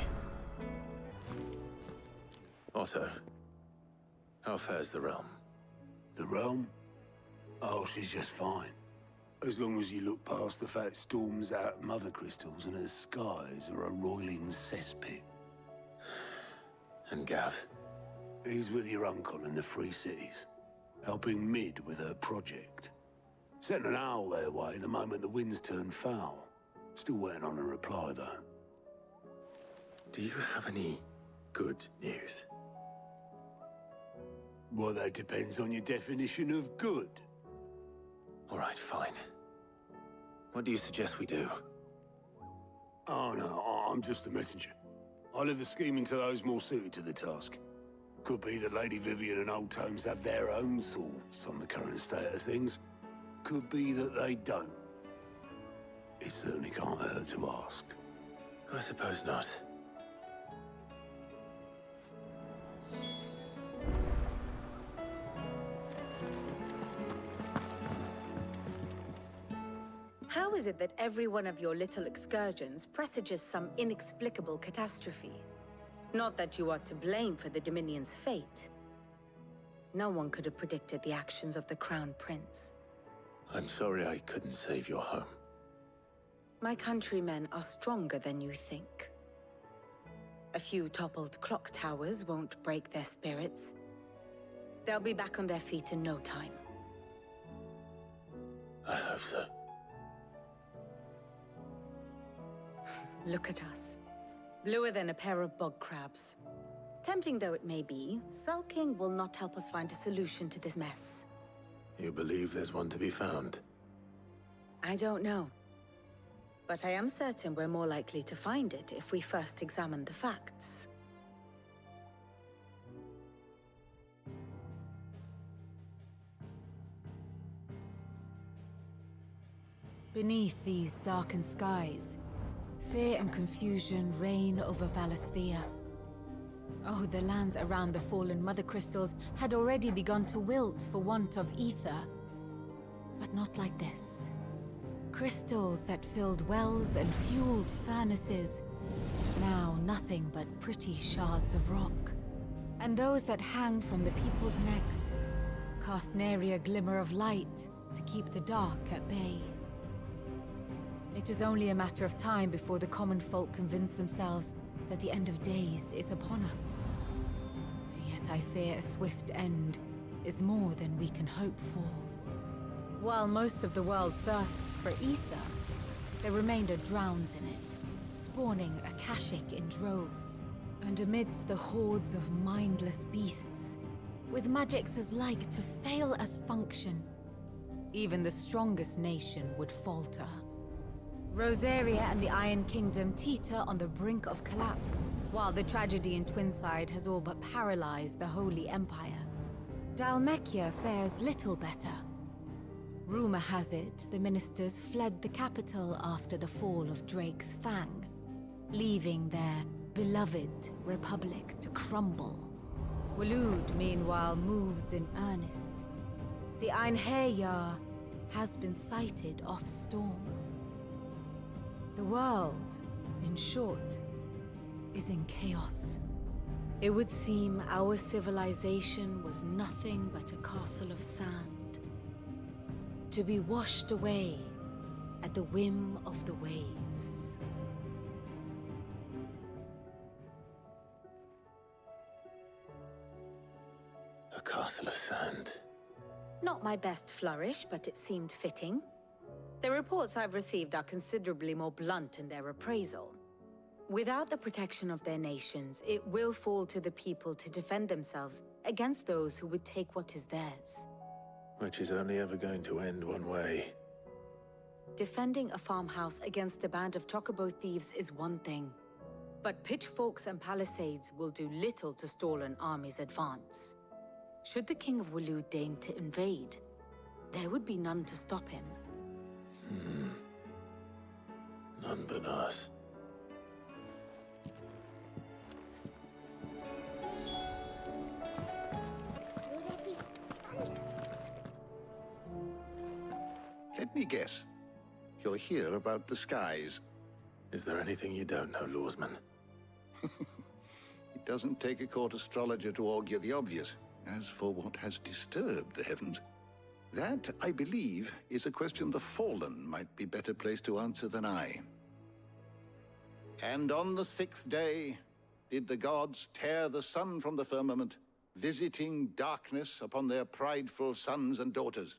B: Otto, how fares the realm?
N: The realm? Oh, she's just fine. As long as you look past the fat storms out mother crystals and her skies are a roiling cesspit.
B: And Gav?
N: He's with your uncle in the Free Cities, helping Mid with her project. Sent an owl their way the moment the winds turned foul. Still waiting on a reply, though.
B: Do you have any good news?
N: Well, that depends on your definition of good.
B: All right, fine. What do you suggest we do?
N: Oh, no, I'm just a messenger. I leave the scheming to those more suited to the task. Could be that Lady Vivian and Old Tomes have their own thoughts on the current state of things. Could be that they don't. It certainly can't hurt to ask.
B: I suppose not.
O: How is it that every one of your little excursions presages some inexplicable catastrophe? Not that you are to blame for the Dominion's fate. No one could have predicted the actions of the Crown Prince.
B: I'm sorry I couldn't save your home.
O: My countrymen are stronger than you think. A few toppled clock towers won't break their spirits. They'll be back on their feet in no time.
B: I hope so.
O: Look at us. Bluer than a pair of bog crabs. Tempting though it may be, sulking will not help us find a solution to this mess.
B: You believe there's one to be found?
O: I don't know. But I am certain we're more likely to find it if we first examine the facts.
P: Beneath these darkened skies, fear and confusion reign over Valisthea. Oh, the lands around the fallen Mother Crystals had already begun to wilt for want of ether. But not like this. Crystals that filled wells and fueled furnaces. Now nothing but pretty shards of rock. And those that hang from the people's necks cast nary a glimmer of light to keep the dark at bay. It is only a matter of time before the common folk convince themselves that the end of days is upon us. Yet I fear a swift end is more than we can hope for. While most of the world thirsts for ether, the remainder drowns in it, spawning Akashic in droves. And amidst the hordes of mindless beasts, with magics as like to fail as function, even the strongest nation would falter. Rosaria and the Iron Kingdom teeter on the brink of collapse, while the tragedy in Twinside has all but paralyzed the Holy Empire. Dalmekia fares little better. Rumor has it the ministers fled the capital after the fall of Drake's Fang, leaving their beloved republic to crumble. Waloed, meanwhile, moves in earnest. The Einherjar has been sighted off-storm. The world, in short, is in chaos. It would seem our civilization was nothing but a castle of sand, to be washed away at the whim of the waves.
N: A castle of sand.
O: Not my best flourish, but it seemed fitting. The reports I've received are considerably more blunt in their appraisal. Without the protection of their nations, it will fall to the people to defend themselves against those who would take what is theirs.
N: Which is only ever going to end one way.
O: Defending a farmhouse against a band of chocobo thieves is one thing, but pitchforks and palisades will do little to stall an army's advance. Should the King of Waloed deign to invade, there would be none to stop him.
N: None but us.
Q: Let me guess. You're here about the skies.
N: Is there anything you don't know, Lawsman?
Q: It doesn't take a court astrologer to augur the obvious. As for what has disturbed the heavens, that, I believe, is a question the Fallen might be better placed to answer than I. And on the 6th day, did the gods tear the sun from the firmament, visiting darkness upon their prideful sons and daughters.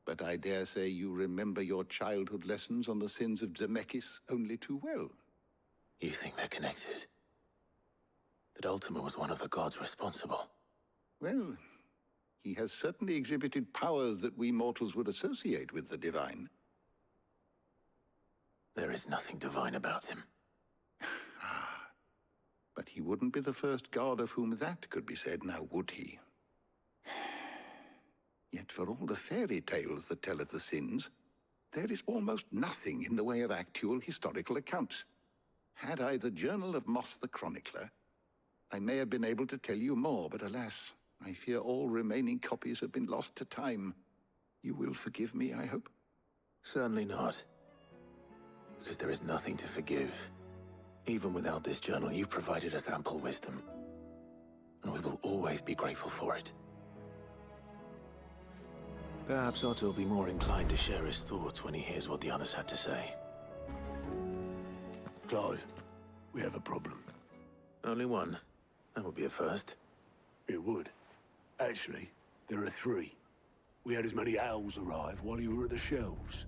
Q: But I dare say you remember your childhood lessons on the sins of Zemeckis only too well.
N: You think they're connected? That Ultima was one of the gods responsible?
Q: Well, he has certainly exhibited powers that we mortals would associate with the divine.
N: There is nothing divine about him.
Q: But he wouldn't be the first god of whom that could be said, now would he? Yet for all the fairy tales that tell of the sins, there is almost nothing in the way of actual historical accounts. Had I the Journal of Moss the Chronicler, I may have been able to tell you more, but alas, I fear all remaining copies have been lost to time. You will forgive me, I hope?
N: Certainly not. Because there is nothing to forgive. Even without this journal, you've provided us ample wisdom. And we will always be grateful for it. Perhaps Otto will be more inclined to share his thoughts when he hears what the others had to say.
R: Clive, we have a problem.
N: Only one. That would be a first.
R: It would. Actually, there are 3. We had as many owls arrive while you were at the shelves.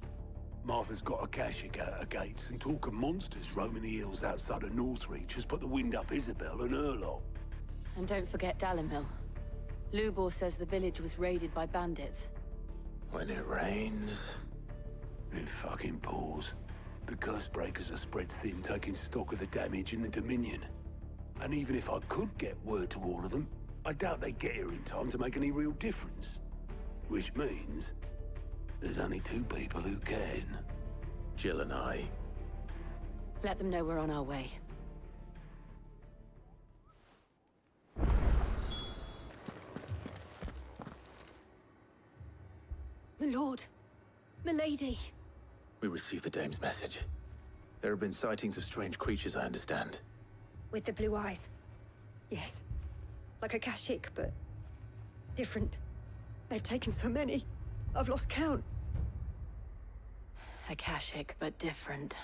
R: Martha's got a Akashic out her gates, and talk of monsters roaming the hills outside of Northreach has put the wind up Isabel and her lot.
D: And don't forget Dalimil. Lubor says the village was raided by bandits.
N: When it rains...
R: It fucking pours. The curse breakers are spread thin, taking stock of the damage in the Dominion. And even if I could get word to all of them, I doubt they'd get here in time to make any real difference. Which means there's only 2 people who can.
N: Jill and I.
D: Let them know we're on our way.
F: My lord. Milady.
N: We received the dame's message. There have been sightings of strange creatures, I understand.
F: With the blue eyes. Yes. Like Akashic, but different. They've taken so many. I've lost count.
D: Akashic, but different.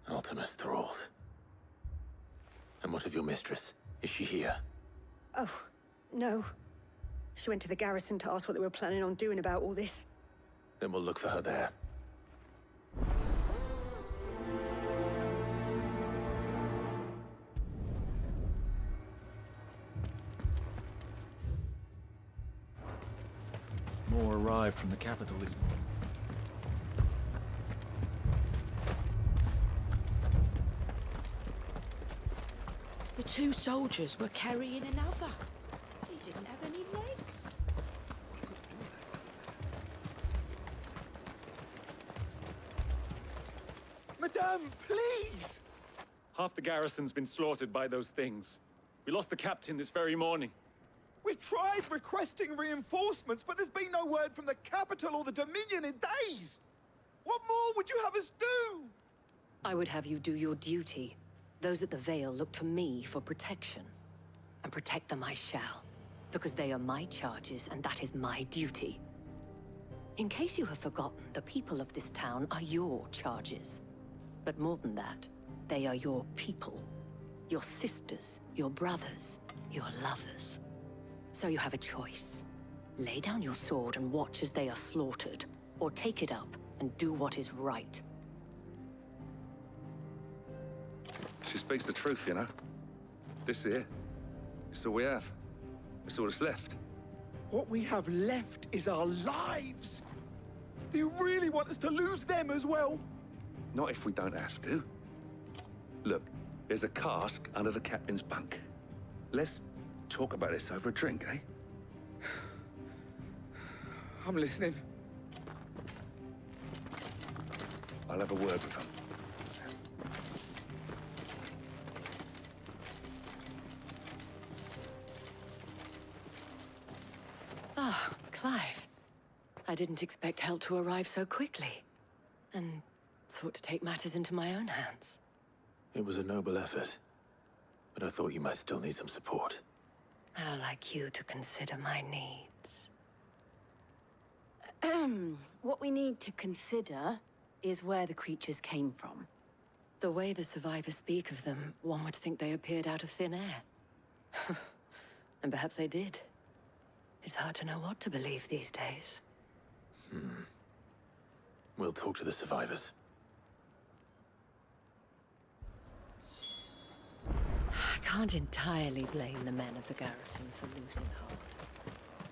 N: Ultima's thralls. And what of your mistress? Is she here?
F: Oh, no. She went to the garrison to ask what they were planning on doing about all this.
N: Then we'll look for her there.
S: More arrived from the capital this morning.
J: The 2 soldiers were carrying another. He didn't have any legs.
T: Madame, please! Half the garrison's been slaughtered by those things. We lost the captain this very morning.
E: We've tried requesting reinforcements, but there's been no word from the capital or the Dominion in days! What more would you have us do?
D: I would have you do your duty.
U: Those at the Vale look to me for protection. And protect them I shall. Because they are my charges, and that is my duty. In case you have forgotten, the people of this town are your charges. But more than that, they are your people. Your sisters, your brothers, your lovers. So you have a choice. Lay down your sword and watch as they are slaughtered, or take it up and do what is right.
V: She speaks the truth, you know. This here, it's all we have. It's all that's left.
E: What we have left is our lives! Do you really want us to lose them as well?
V: Not if we don't have to. Look, there's a cask under the captain's bunk. Let's talk about this over a drink, eh?
E: I'm listening.
V: I'll have a word with him.
U: Ah, Clive. I didn't expect help to arrive so quickly. And sought to take matters into my own hands.
S: It was a noble effort, but I thought you might still need some support.
U: How like you to consider my needs. What we need to consider is where the creatures came from. The way the survivors speak of them, one would think they appeared out of thin air. And perhaps they did. It's hard to know what to believe these days.
S: We'll talk to the survivors.
U: I can't entirely blame the men of the garrison for losing heart.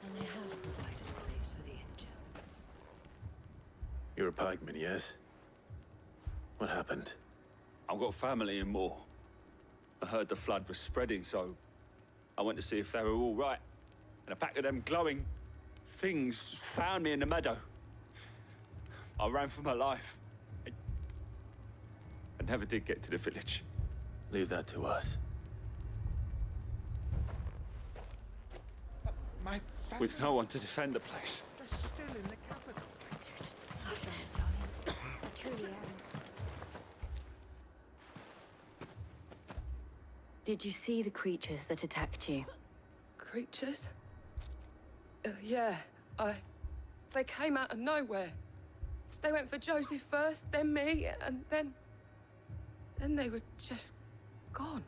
U: And they have provided a place for the injured.
S: You're a pikeman, yes? What happened?
W: I've got family in Moor. I heard the flood was spreading, so I went to see if they were all right. And a pack of them glowing things found me in the meadow. I ran for my life. I never did get to the village.
S: Leave that to us.
E: My
W: With no one to defend the place.
E: They're still in the capital.
D: Truly am.
U: Did you see the creatures that attacked you?
X: Creatures? Yeah, They came out of nowhere. They went for Joseph first, then me, and then they were just gone.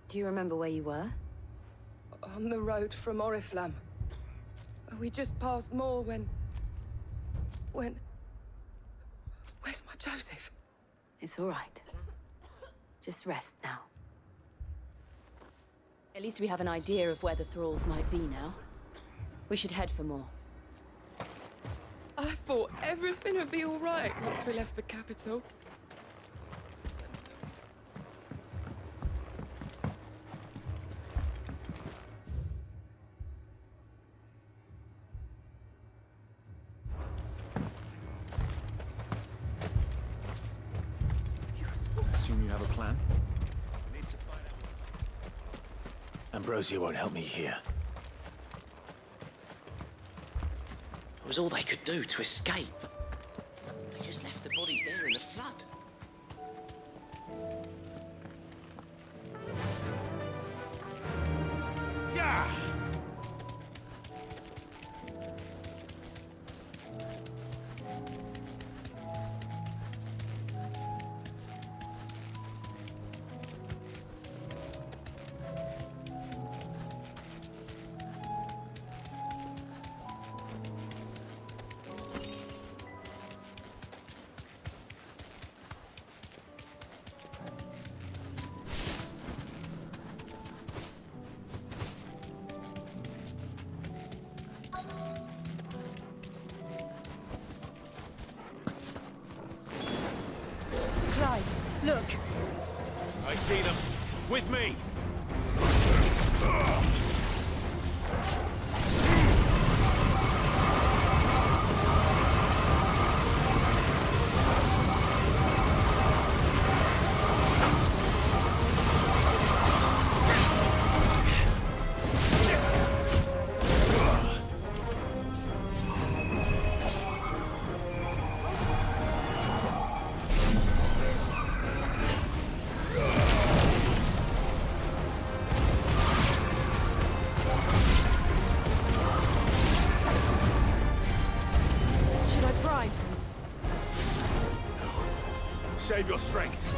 U: Do you remember where you were?
X: On the road from Oriflamme. We just passed Moor when... Where's my Joseph?
U: It's all right. Just rest now. At least we have an idea of where the thralls might be now. We should head for more.
X: I thought everything would be all right once we left the capital.
S: Assume you have a plan? Ambrosia won't help me here.
Y: It was all they could do to escape. They just left the bodies there in the flood.
B: Yeah!
U: Look!
B: I see them. With me! Save your strength.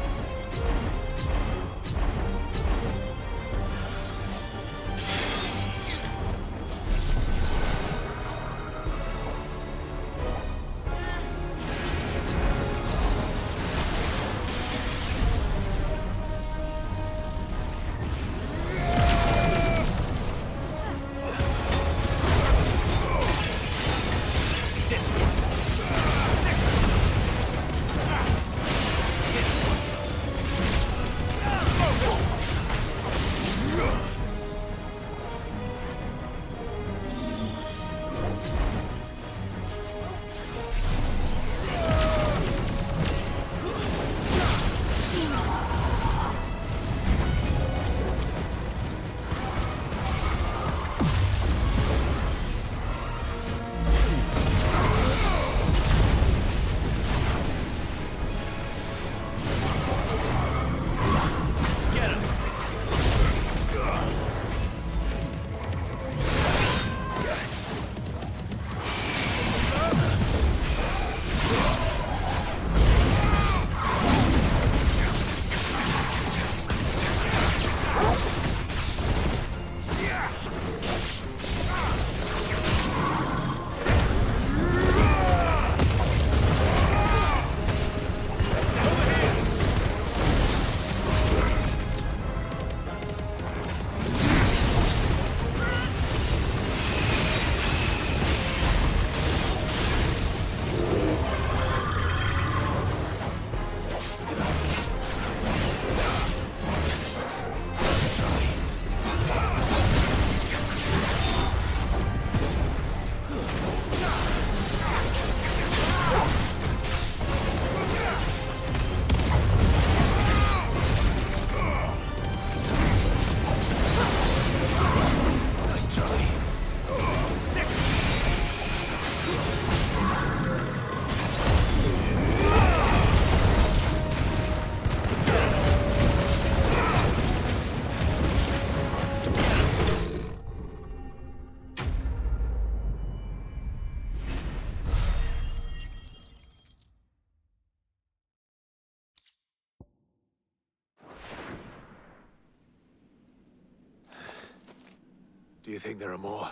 S: Do you think there are more?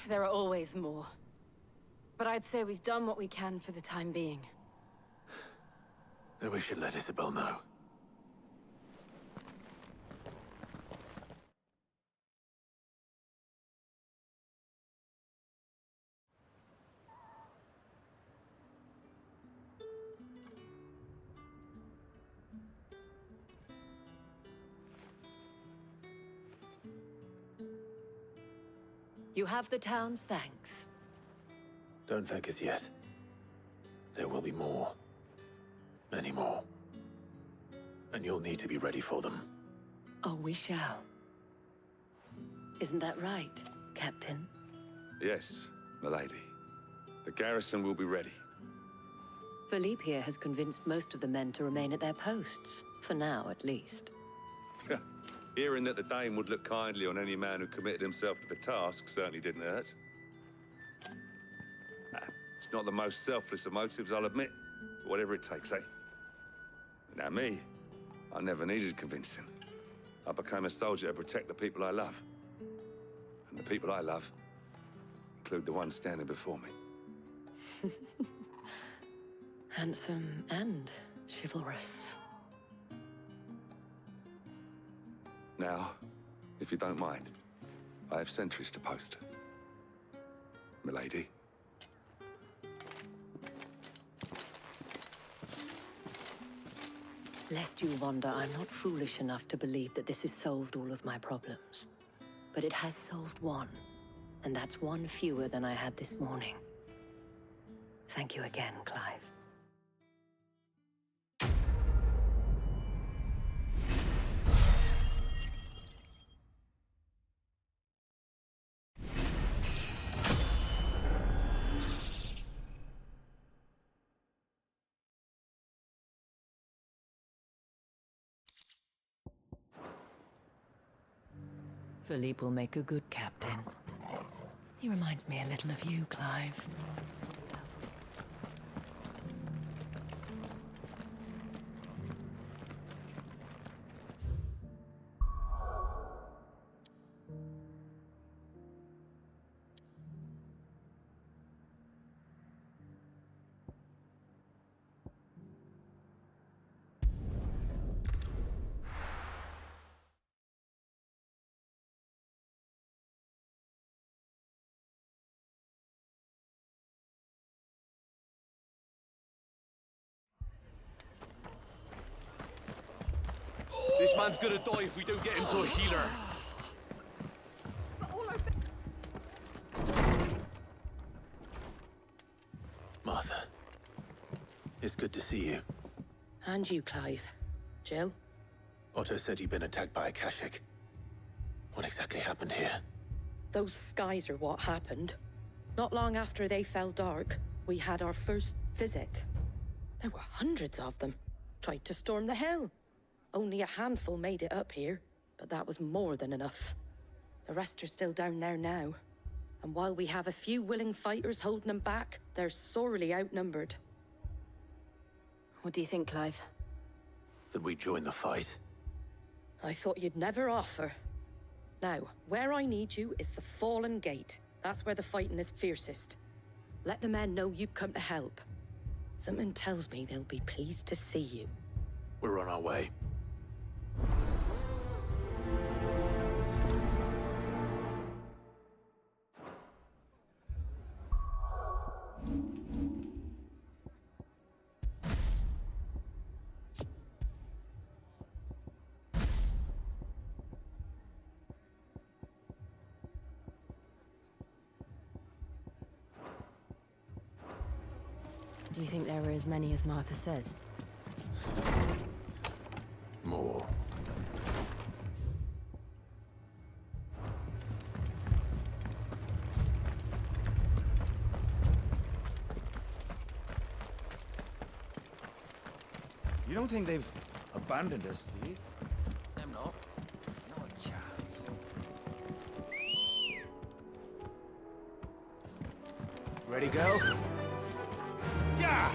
D: There are always more. But I'd say we've done what we can for the time being.
S: Then we should let Isabel know.
U: You have the town's thanks.
S: Don't thank us yet. There will be more. Many more. And you'll need to be ready for them.
U: Oh, we shall. Isn't that right, Captain?
V: Yes, milady. The garrison will be ready.
U: Philippe here has convinced most of the men to remain at their posts. For now, at least.
V: Hearing that the Dane would look kindly on any man who committed himself to the task certainly didn't hurt. It's not the most selfless of motives, I'll admit. But whatever it takes, eh? Now me, I never needed convincing. I became a soldier to protect the people I love. And the people I love include the ones standing before me.
U: Handsome and chivalrous.
V: Now, if you don't mind, I have sentries to post. Milady.
U: Lest you wonder, I'm not foolish enough to believe that this has solved all of my problems. But it has solved one, and that's one fewer than I had this morning. Thank you again, Clive. Philippe will make a good captain. He reminds me a little of you, Clive.
S: This man's gonna die if we don't get him to a healer. Martha, it's good to see you.
U: And you, Clive. Jill?
S: Otto said you'd been attacked by a Kashik. What exactly happened here?
U: Those skies are what happened. Not long after they fell dark, we had our first visit. There were hundreds of them. Tried to storm the hill. Only a handful made it up here, but that was more than enough. The rest are still down there now. And while we have a few willing fighters holding them back, they're sorely outnumbered.
D: What do you think, Clive?
S: That we join the fight?
U: I thought you'd never offer. Now, where I need you is the Fallen Gate. That's where the fighting is fiercest. Let the men know you've come to help. Something tells me they'll be pleased to see you.
S: We're on our way.
D: Do you think there were as many as Martha says?
S: More.
E: You don't think they've abandoned us, do you?
Y: Them not. Not a chance.
E: Ready, go?
B: Yeah!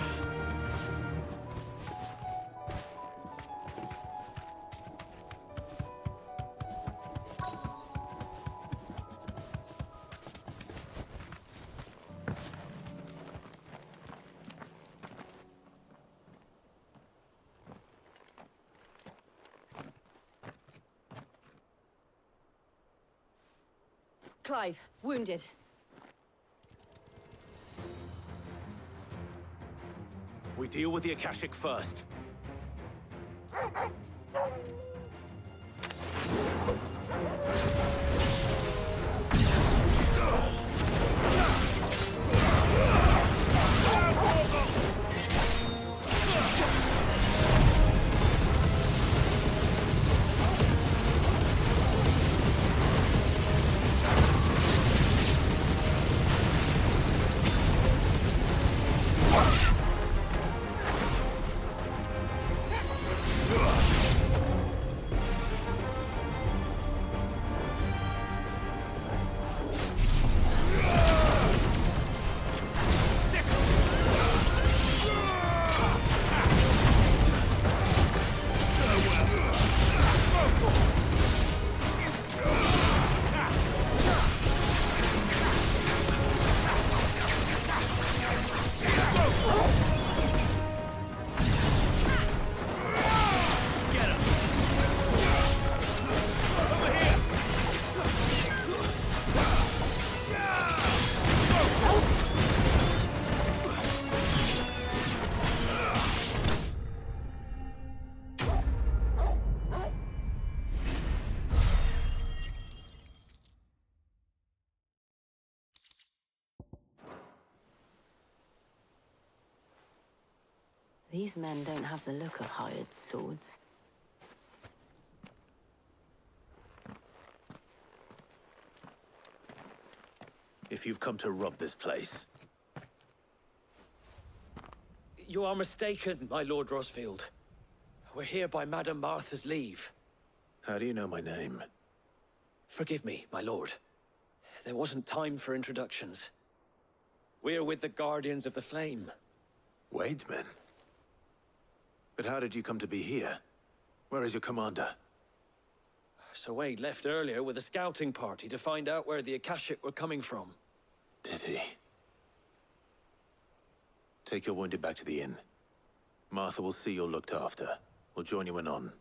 D: Clive, wounded.
B: We deal with the Akashic first.
D: These men don't have the look of hired swords.
S: If you've come to rob this place,
Y: You are mistaken, my Lord Rosfield. We're here by Madame Martha's leave.
S: how do you know my name?
Y: Forgive me, my lord. There wasn't time for introductions. We're with the Guardians of the Flame.
S: Wade's men? But how did you come to be here? Where is your commander?
Y: Sir Wade left earlier with a scouting party to find out where the Akashic were coming from.
S: Did he? Take your wounded back to the inn. Martha will see you're looked after. We'll join you anon.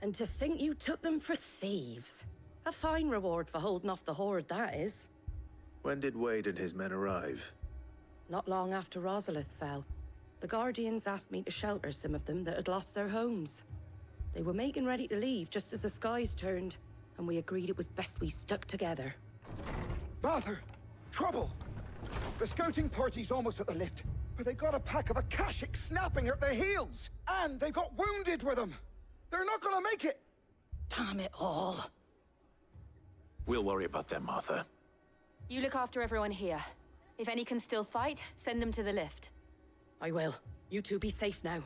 A: And to think you took them for thieves. A fine reward for holding off the horde, that is.
S: When did Wade and his men arrive?
A: Not long after Rosalith fell. The Guardians asked me to shelter some of them that had lost their homes. They were making ready to leave just as the skies turned, and we agreed it was best we stuck together.
E: Martha! Trouble! The scouting party's almost at the lift, but they got a pack of Akashic snapping at their heels! And they got wounded with them! They're not gonna make it!
A: Damn it all.
S: We'll worry about them, Martha.
D: You look after everyone here. If any can still fight, send them to the lift.
A: I will. You two be safe now.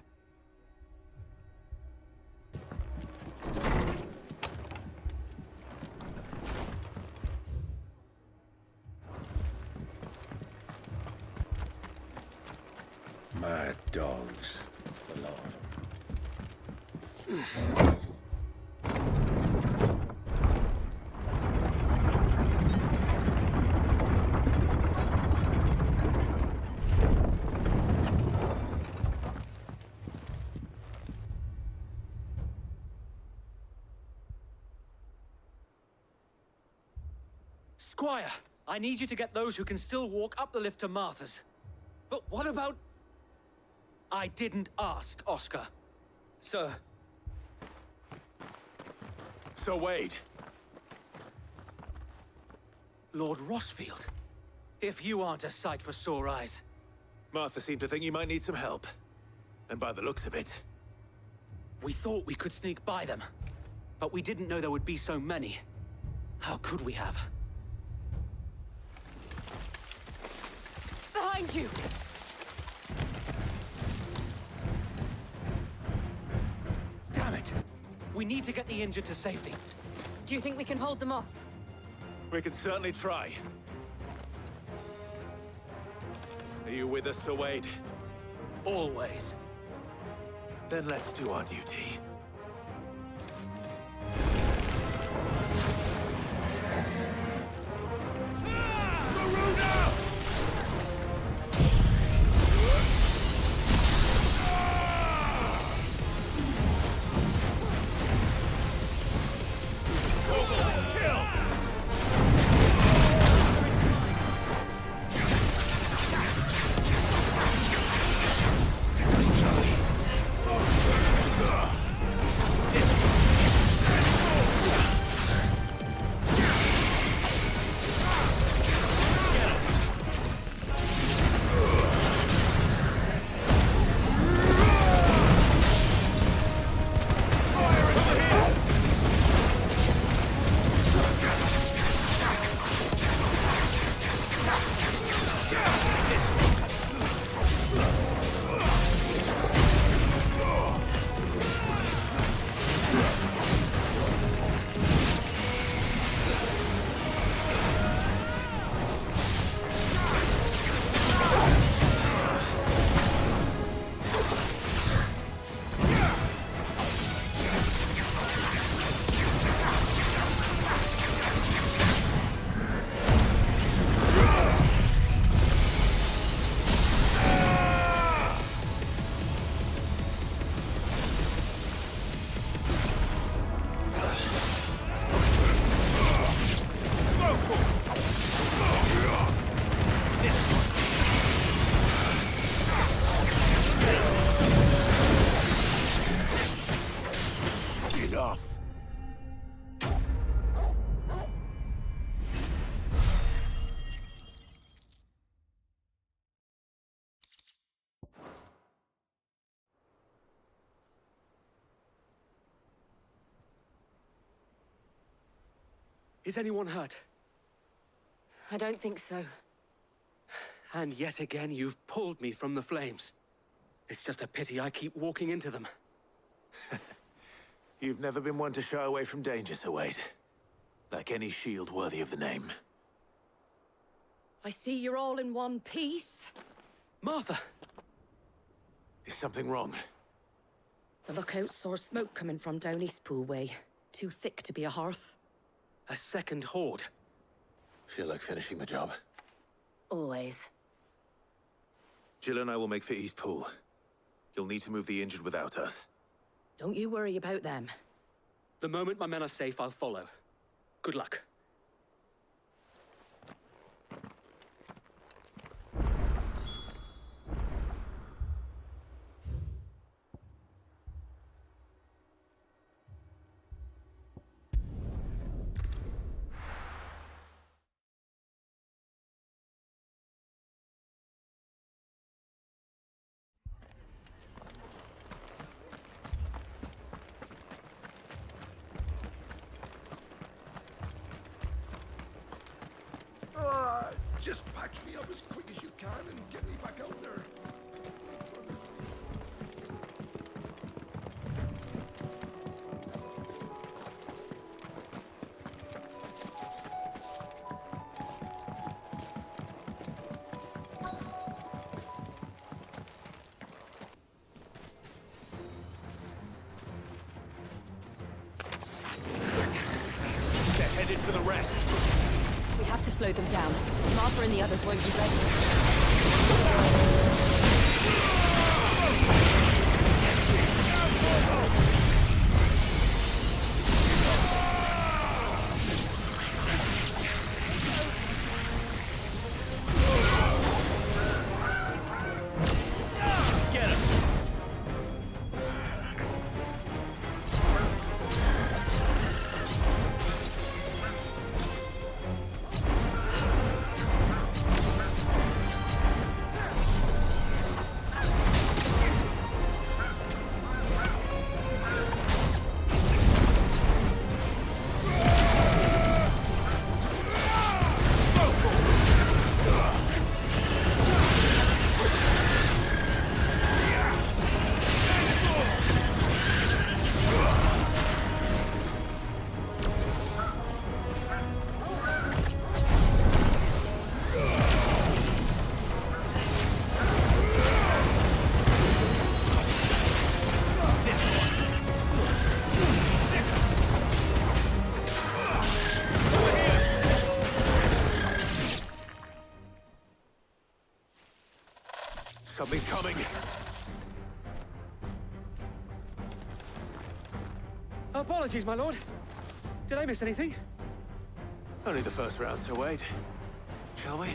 M: Mad dogs. A lot of them.
T: Squire, I need you to get those who can still walk up the lift to Martha's. But what about... I didn't ask, Oscar. Sir.
S: Sir Wade.
T: Lord Rossfield. If you aren't a sight for sore eyes.
S: Martha seemed to think you might need some help. And by the looks of it...
T: We thought we could sneak by them. But we didn't know there would be so many. How could we have?
D: Behind you!
T: Damn it! We need to get the injured to safety.
D: Do you think we can hold them off?
S: We can certainly try. Are you with us, Sir Wade?
T: Always.
S: Then let's do our duty.
T: Is anyone hurt?
D: I don't think so.
T: And yet again, you've pulled me from the flames. It's just a pity I keep walking into them.
S: You've never been one to shy away from danger, Sir Wade. Like any shield worthy of the name.
A: I see you're all in one piece.
T: Martha!
S: Is something wrong?
A: The lookout saw smoke coming from down Eastpool way. Too thick to be a hearth.
T: A second horde.
S: Feel like finishing the job.
D: Always.
S: Jill and I will make for Eastpool. You'll need to move the injured without us.
A: Don't you worry about them.
T: The moment my men are safe, I'll follow. Good luck.
Q: Just patch me up as quick as you can and get me back out there.
B: They're headed for the rest.
U: We have to slow them down. Martha and the others won't be ready.
B: Something's coming.
T: Apologies, my lord. Did I miss anything?
B: Only the first round, Sir Wade. Shall we?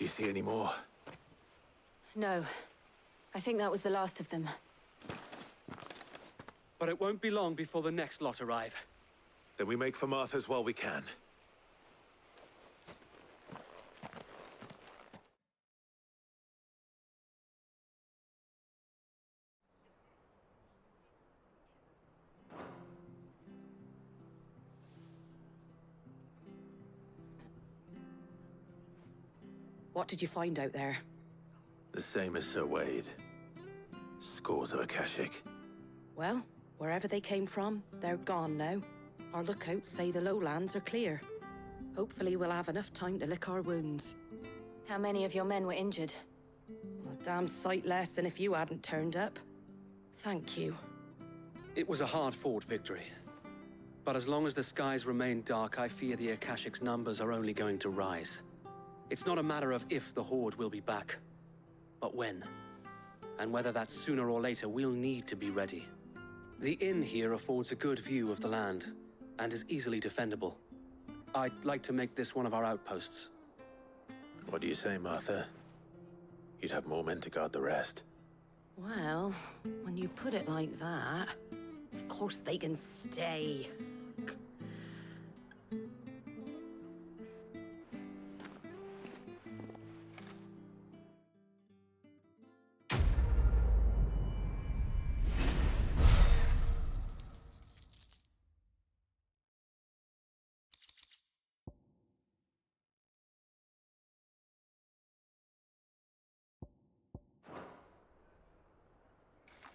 S: Do you see any more?
D: No. I think that was the last of them.
T: But it won't be long before the next lot arrive.
S: Then we make for Martha's while we can.
A: What did you find out there?
S: The same as Sir Wade. Scores of Akashic.
A: Well, Wherever they came from, they're gone now. Our lookouts say the lowlands are clear. Hopefully we'll have enough time to lick our wounds.
D: How many of your men were injured?
A: A damn sight less than if you hadn't turned up. Thank you.
T: It was a hard-fought victory. But as long as the skies remain dark, I fear the Akashic's numbers are only going to rise. It's not a matter of if the Horde will be back, but when. And whether that's sooner or later, we'll need to be ready. The inn here affords a good view of the land, and is easily defendable. I'd like to make this one of our outposts.
S: What do you say, Martha? You'd have more men to guard the rest.
A: Well, when you put it like that, of course they can stay.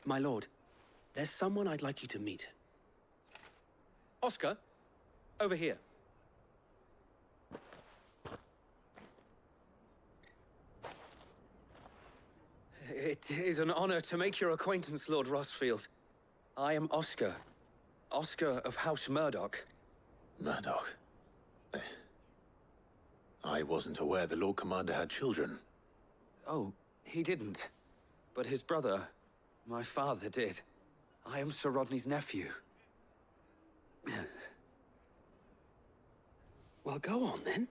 T: My lord, there's someone I'd like you to meet. Oscar, over here. It is an honor to make your acquaintance, Lord Rossfield. I am Oscar. Oscar of House Murdoch.
S: Murdoch? I wasn't aware the Lord Commander had children.
T: Oh, he didn't. But his brother, my father, did. I am Sir Rodney's nephew. Well, go on, then.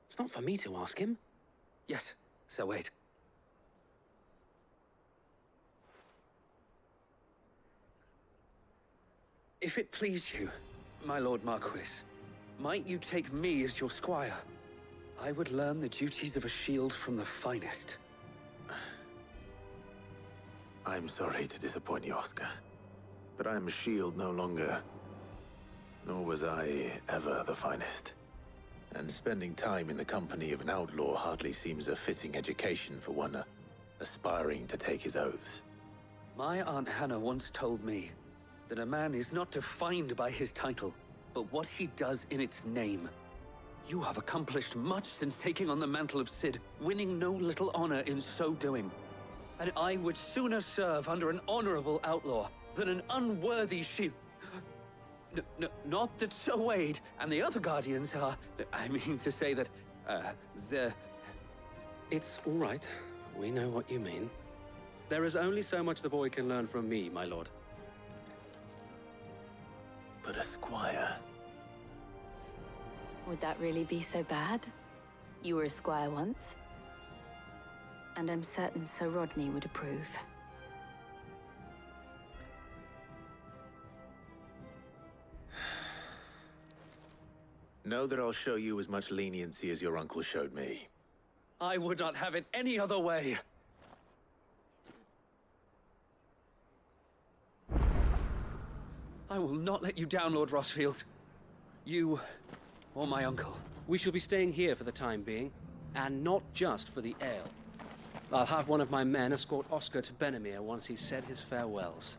T: It's not for me to ask him. Yes, Sir Wade. If it please you, my Lord Marquis, might you take me as your squire? I would learn the duties of a shield from the finest.
S: I'm sorry to disappoint you, Oscar. But I am a shield no longer. Nor was I ever the finest. And spending time in the company of an outlaw hardly seems a fitting education for one aspiring to take his oaths.
T: My Aunt Hannah once told me that a man is not defined by his title, but what he does in its name. You have accomplished much since taking on the mantle of Cid, winning no little honor in so doing. And I would sooner serve under an honorable outlaw than an unworthy shield. Not that Sir Wade and the other Guardians are... I mean to say that, they're... It's all right. We know what you mean. There is only so much the boy can learn from me, my lord.
S: But a squire...
D: Would that really be so bad? You were a squire once. And I'm certain Sir Rodney would approve.
S: Know that I'll show you as much leniency as your uncle showed me.
T: I would not have it any other way. I will not let you down, Lord Rossfield. You, or my uncle. We shall be staying here for the time being, and not just for the ale. I'll have one of my men escort Oscar to Benimir once he's said his farewells.